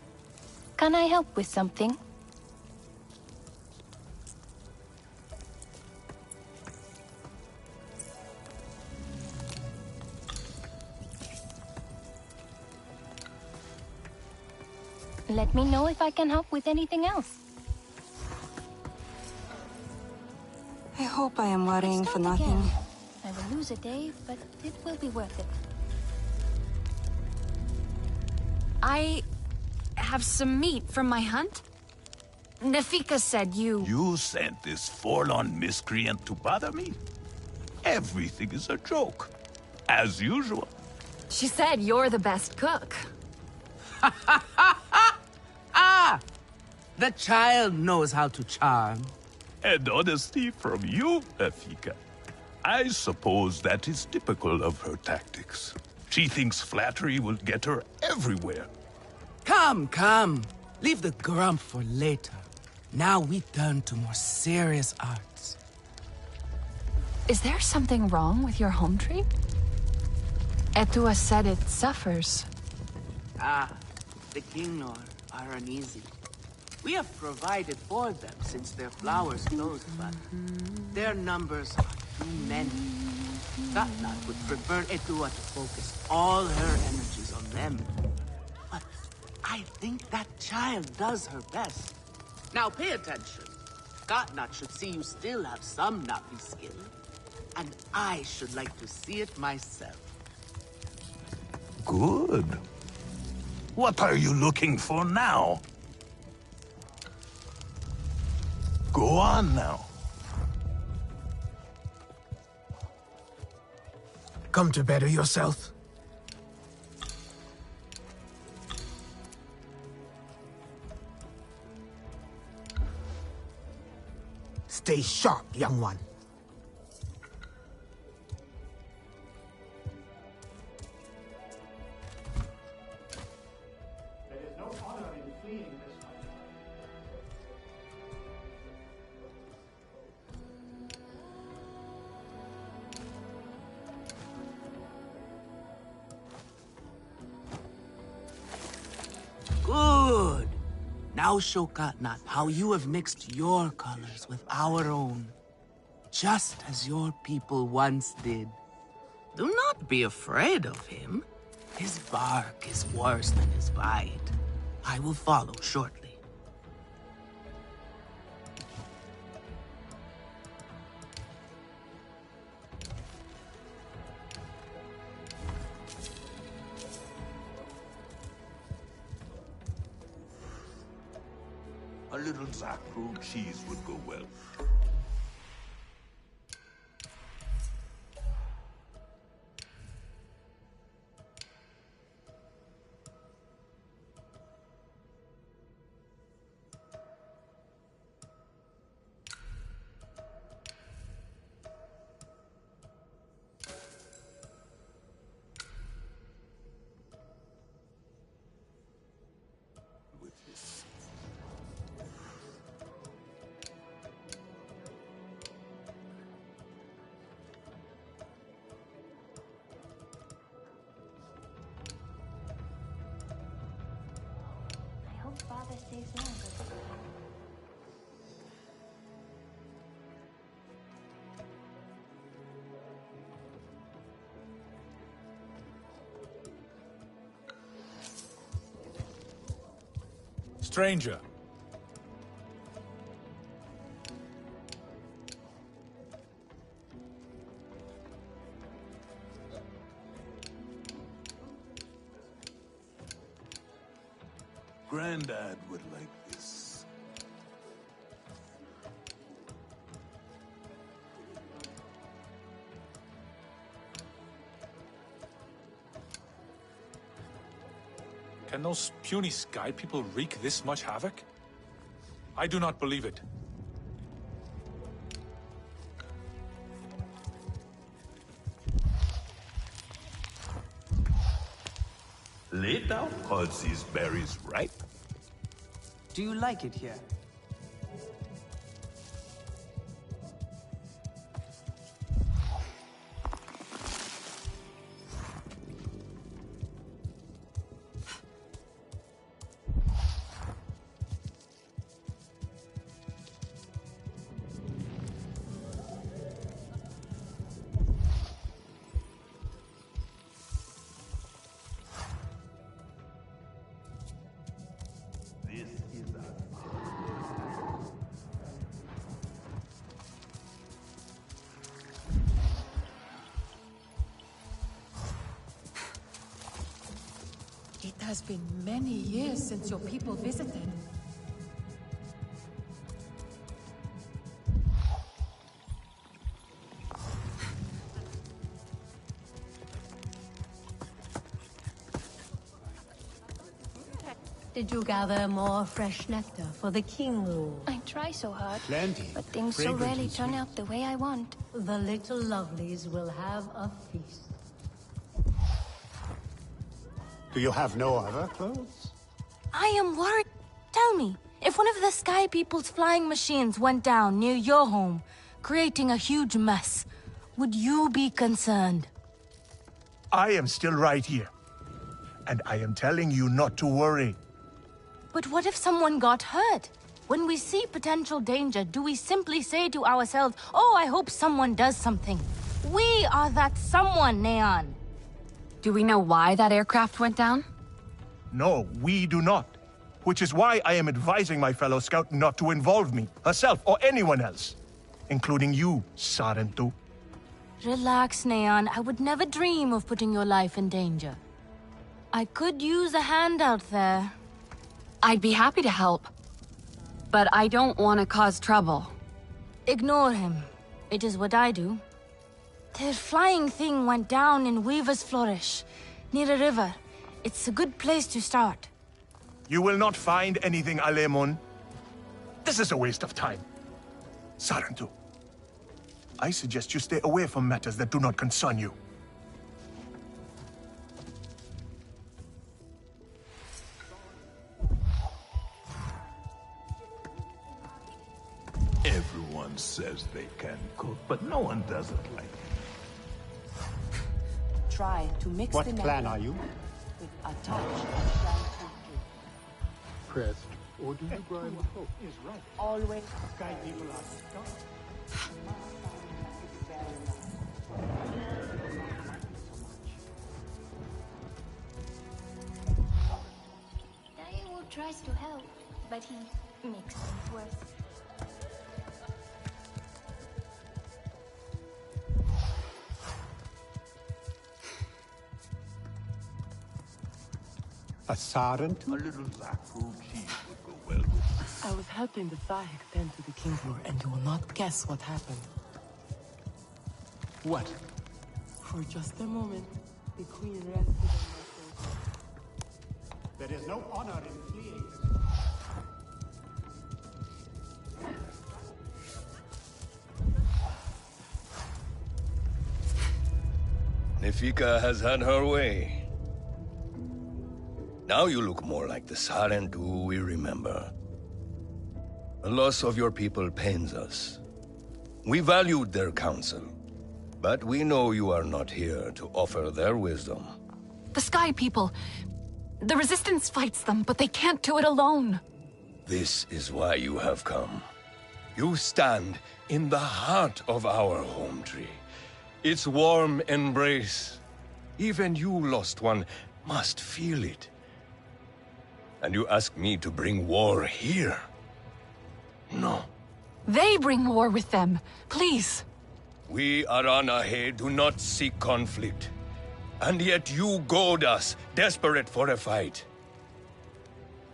Can I help with something? Let me know if I can help with anything else. I hope I am worrying for nothing. I will lose a day, but it will be worth it. I have some meat from my hunt. Nafika said you... You sent this forlorn miscreant to bother me? Everything is a joke. As usual. She said you're the best cook. Ah! The child knows how to charm. And honesty from you, Nafika. I suppose that is typical of her tactics. She thinks flattery will get her everywhere. Come, come. Leave the grump for later. Now we turn to more serious arts. Is there something wrong with your home tree? Etua said it suffers. Ah, the Kingnor are uneasy. We have provided for them since their flowers closed, but their numbers are too many. Gatnat would prefer Etua to focus all her energies on them. But I think that child does her best. Now pay attention. Gatnat should see you still have some Navi skill. And I should like to see it myself. Good. What are you looking for now? Go on now. Come to better yourself? Stay sharp, young one. There is no honor in fleeing this fight. Good. Now show Katnat how you have mixed your colors with our own. Just as your people once did. Do not be afraid of him. His bark is worse than his bite. I will follow shortly. A little Zakru cheese would go well. I hope Father stays longer. Stranger. Grandad would like this. Can those puny sky people wreak this much havoc? I do not believe it. Lay down, cause these berries ripe. Do you like it here? This is a It has been many years since your people visited. Did you gather more fresh nectar for the king rule? I try so hard. Plenty. But things so rarely turn out the way I want. The little lovelies will have a feast. Do you have no other clothes? I am worried. Tell me, if one of the Sky People's flying machines went down near your home, creating a huge mess, would you be concerned? I am still right here. And I am telling you not to worry. But what if someone got hurt? When we see potential danger, do we simply say to ourselves, oh, I hope someone does something? We are that someone, Neon. Do we know why that aircraft went down? No, we do not. Which is why I am advising my fellow scout not to involve me, herself, or anyone else. Including you, Sarentu. Relax, Neon. I would never dream of putting your life in danger. I could use a hand out there. I'd be happy to help. But I don't want to cause trouble. Ignore him. It is what I do. The flying thing went down in Weaver's Flourish, near a river. It's a good place to start. You will not find anything, Alemun. This is a waste of time. Sarentu, I suggest you stay away from matters that do not concern you. Everyone says they can cook, but no one does it like me. Try to mix What the clan nectar are you? with a touch of champagne. Pressed, or do you grind with hope? Is right. Always. Sky people are Daewoo tries to help, but he makes things worse. a Sarentu? A little blackfoot cheese would go well with this. I was helping the Thahik tend to the king's lore, and you will not guess what happened. What? For just a moment, the queen rested on my shoulder. There is no honor in fleeing. Nefika has had her way. Now you look more like the Sarentu we remember. The loss of your people pains us. We valued their counsel, but we know you are not here to offer their wisdom. The Sky People. The Resistance fights them, but they can't do it alone. This is why you have come. You stand in the heart of our home tree. Its warm embrace. Even you, lost one, must feel it. And you ask me to bring war here? No. They bring war with them. Please. We Aranahe do not seek conflict. And yet you goad us, desperate for a fight.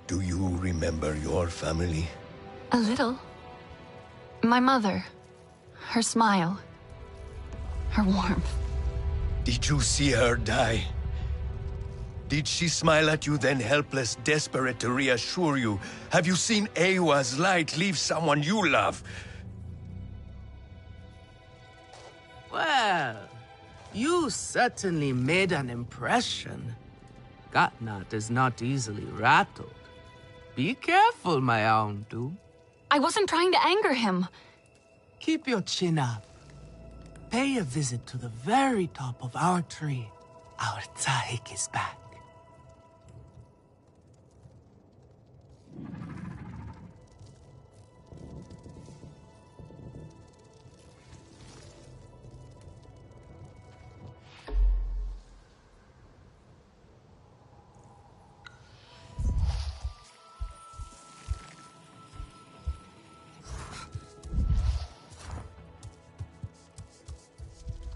Do you remember your family? A little. My mother. Her smile. Her warmth. Did you see her die? Did she smile at you then, helpless, desperate to reassure you? Have you seen Ewa's light leave someone you love? Well, you certainly made an impression. Gatnat is not easily rattled. Be careful, my Aundu. I wasn't trying to anger him. Keep your chin up. Pay a visit to the very top of our tree. Our Tahik is back.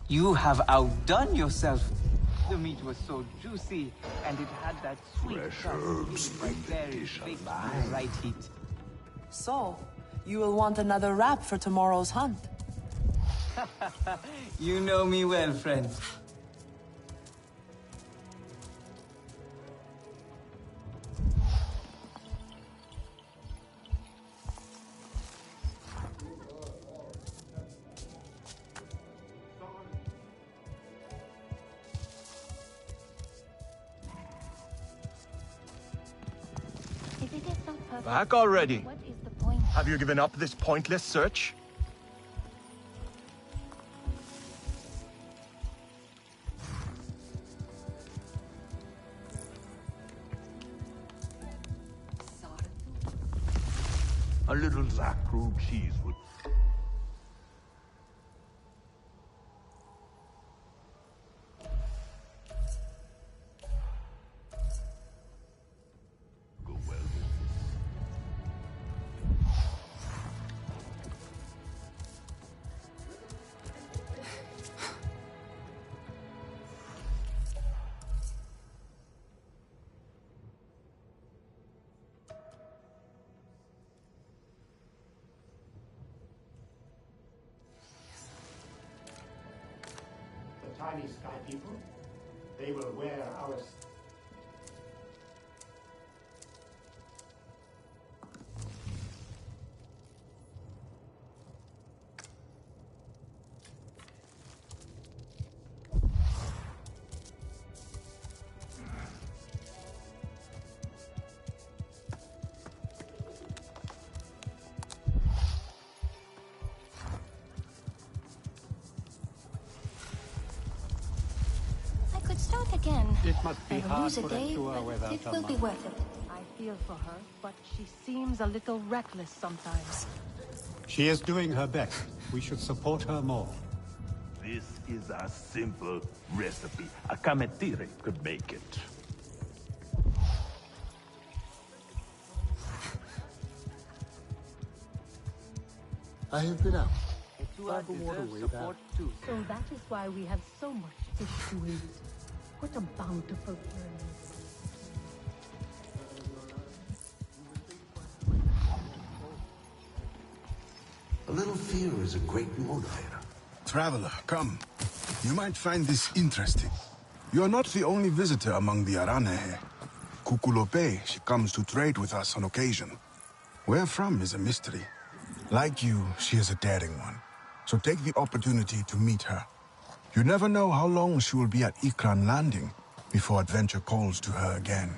You have outdone yourself. The The meat was so juicy, and it had that sweet herbs, very baked to the right heat. So, you will want another wrap for tomorrow's hunt. You know me well, friend. If it is so perfect, Back already. what is the point? Have you given up this pointless search? A little Zakru cheese would... go well. The tiny sky people, they will wear our... I could start again. It must be I will hard lose a for day, Estua but without it her will be mother. worth it. I feel for her, but she seems a little reckless sometimes. She is doing her best. We should support her more. This is a simple recipe. A Kametire could make it. I have been out. Etua deserves way support too. So that is why we have so much fish to eat. What a bountiful journey. A little fear is a great motivator. Traveler, come. You might find this interesting. You are not the only visitor among the Aranehe. Kukulope, she comes to trade with us on occasion. Where from is a mystery. Like you, she is a daring one. So take the opportunity to meet her. You never know how long she will be at Ikran Landing before adventure calls to her again.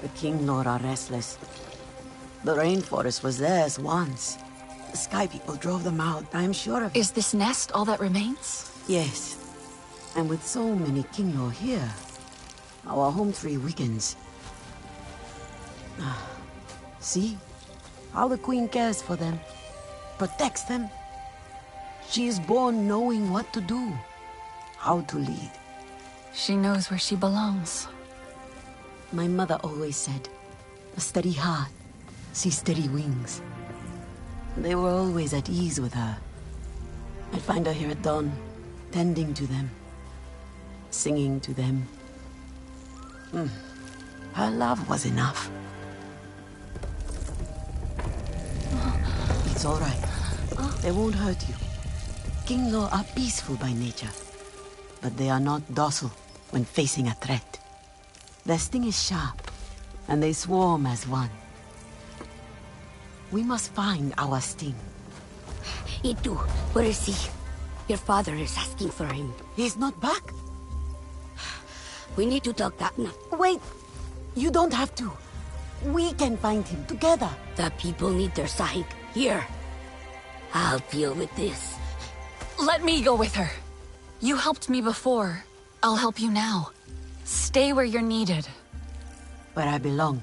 The King Lord are restless. The rainforest was theirs once. The Sky People drove them out, I'm sure of it. Is this nest all that remains? Yes. And with so many King Lord here, our home tree weakens. See? How the Queen cares for them. Protects them. She is born knowing what to do. How to lead. She knows where she belongs. My mother always said, a steady heart, see steady wings. They were always at ease with her. I'd find her here at dawn, tending to them, singing to them. Her love was enough. It's all right. They won't hurt you. King Law are peaceful by nature, but they are not docile when facing a threat. Their sting is sharp, and they swarm as one. We must find our sting. Itu, where is he? Your father is asking for him. He's not back? We need to talk that now. Wait! You don't have to. We can find him together. The people need their sahik. Here. I'll deal with this. Let me go with her. You helped me before. I'll help you now. Stay where you're needed. Where I belong.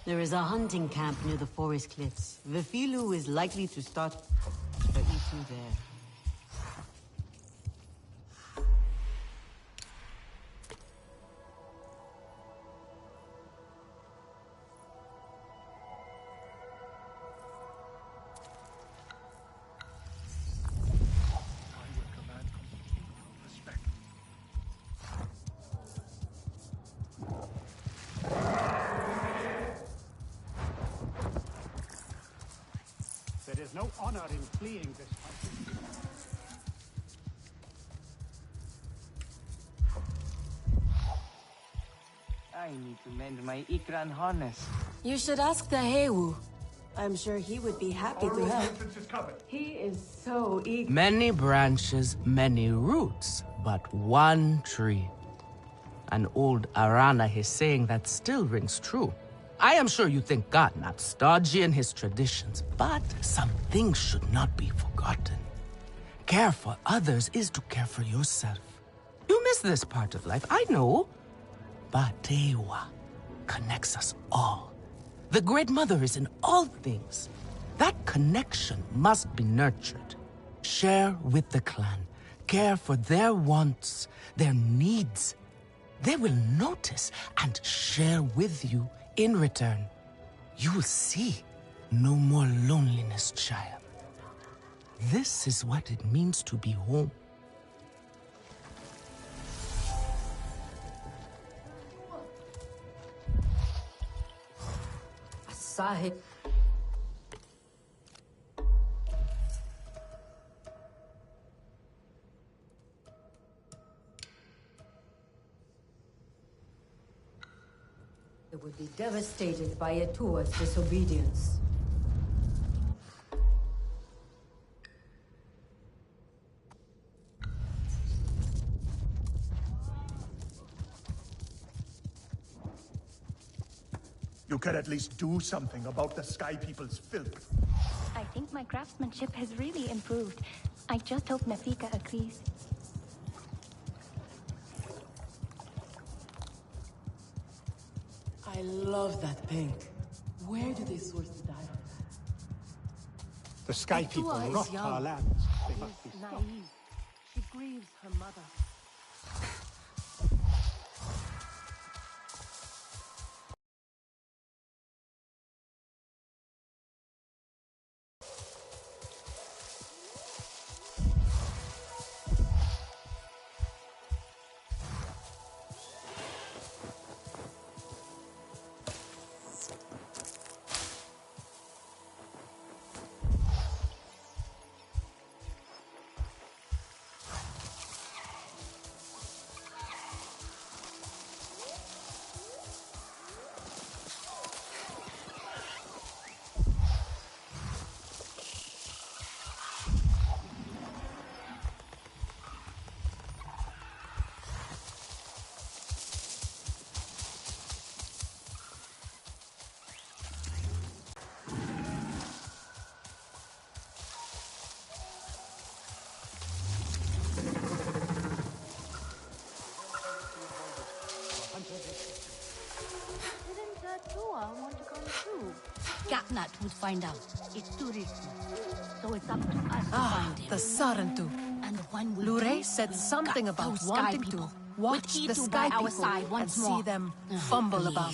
There is a hunting camp near the forest cliffs. Vifilu is likely to start the issue there. There is no honor in fleeing this country. I need to mend my Ikran harness. You should ask the Hewu. I'm sure he would be happy to help. He is so eager. Many branches, many roots, but one tree. An old Arana is saying that still rings true. I am sure you think God not stodgy in his traditions, but some things should not be forgotten. Care for others is to care for yourself. You miss this part of life, I know. But Tewa connects us all. The Great Mother is in all things. That connection must be nurtured. Share with the clan. Care for their wants, their needs. They will notice and share with you in return. You will see no more loneliness, child. This is what it means to be home. Sahib. It would be devastated by Atua's disobedience. You can at least do something about the Sky People's filth. I think my craftsmanship has really improved. I just hope Nafika agrees. I love that paint. Where do they source the dye? The Sky People rot our lands. They must be stopped. Naive. She grieves her mother. Want to come too? Gatnat would find out. It's too risky. So it's up to us to find him. The Sarantu. And when we Lure said something about wanting to watch the Sky People and see them fumble about.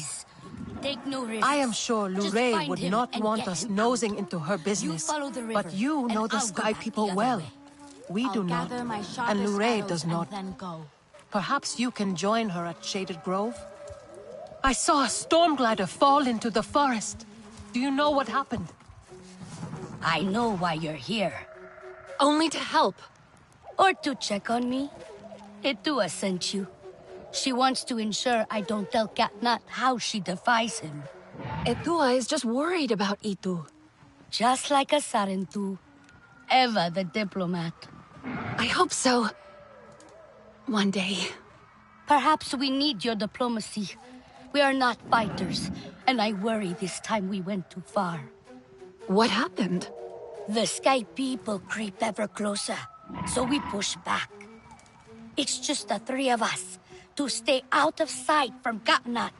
Take no risks. I am sure Lure would not want us nosing into her business. But you know the Sky People well. We do not, and Lure does not. Perhaps you can join her at Shaded Grove? I saw a storm glider fall into the forest. Do you know what happened? I know why you're here. Only to help. Or to check on me. Etua sent you. She wants to ensure I don't tell Katnat how she defies him. Etua is just worried about Itu. Just like a Sarentu. ever the diplomat. I hope so. One day. Perhaps we need your diplomacy. We are not fighters, and I worry this time we went too far. What happened? The Sky people creep ever closer, so we push back. It's just the three of us, to stay out of sight from Katnat.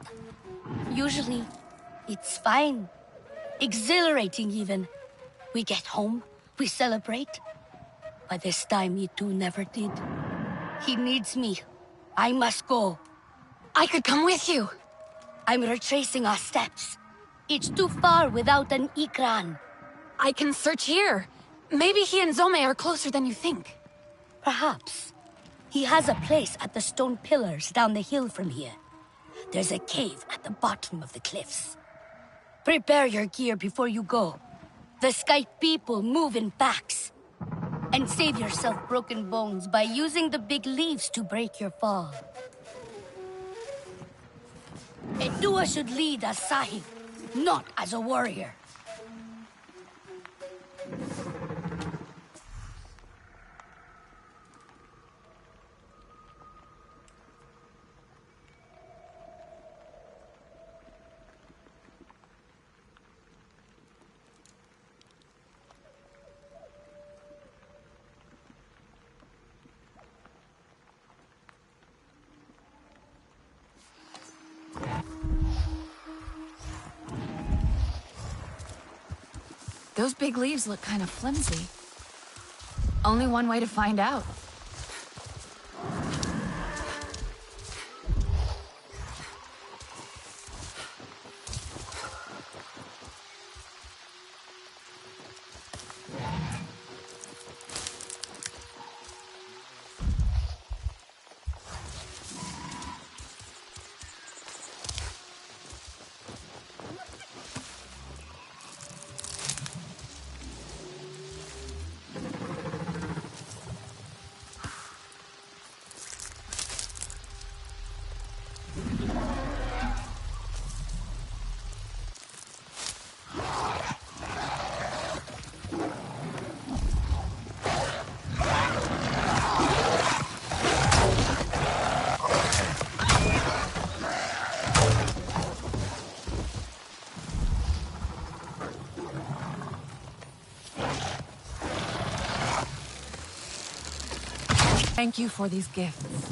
Usually, it's fine. Exhilarating, even. We get home, we celebrate. But this time, you two never did. He needs me. I must go. I could come with you. I'm retracing our steps. It's too far without an Ikran. I can search here. Maybe he and Zome are closer than you think. Perhaps. He has a place at the stone pillars down the hill from here. There's a cave at the bottom of the cliffs. Prepare your gear before you go. The Sky people move in packs. And save yourself broken bones by using the big leaves to break your fall. Edua should lead as Sahib, not as a warrior. Those big leaves look kind of flimsy. Only one way to find out. Thank you for these gifts.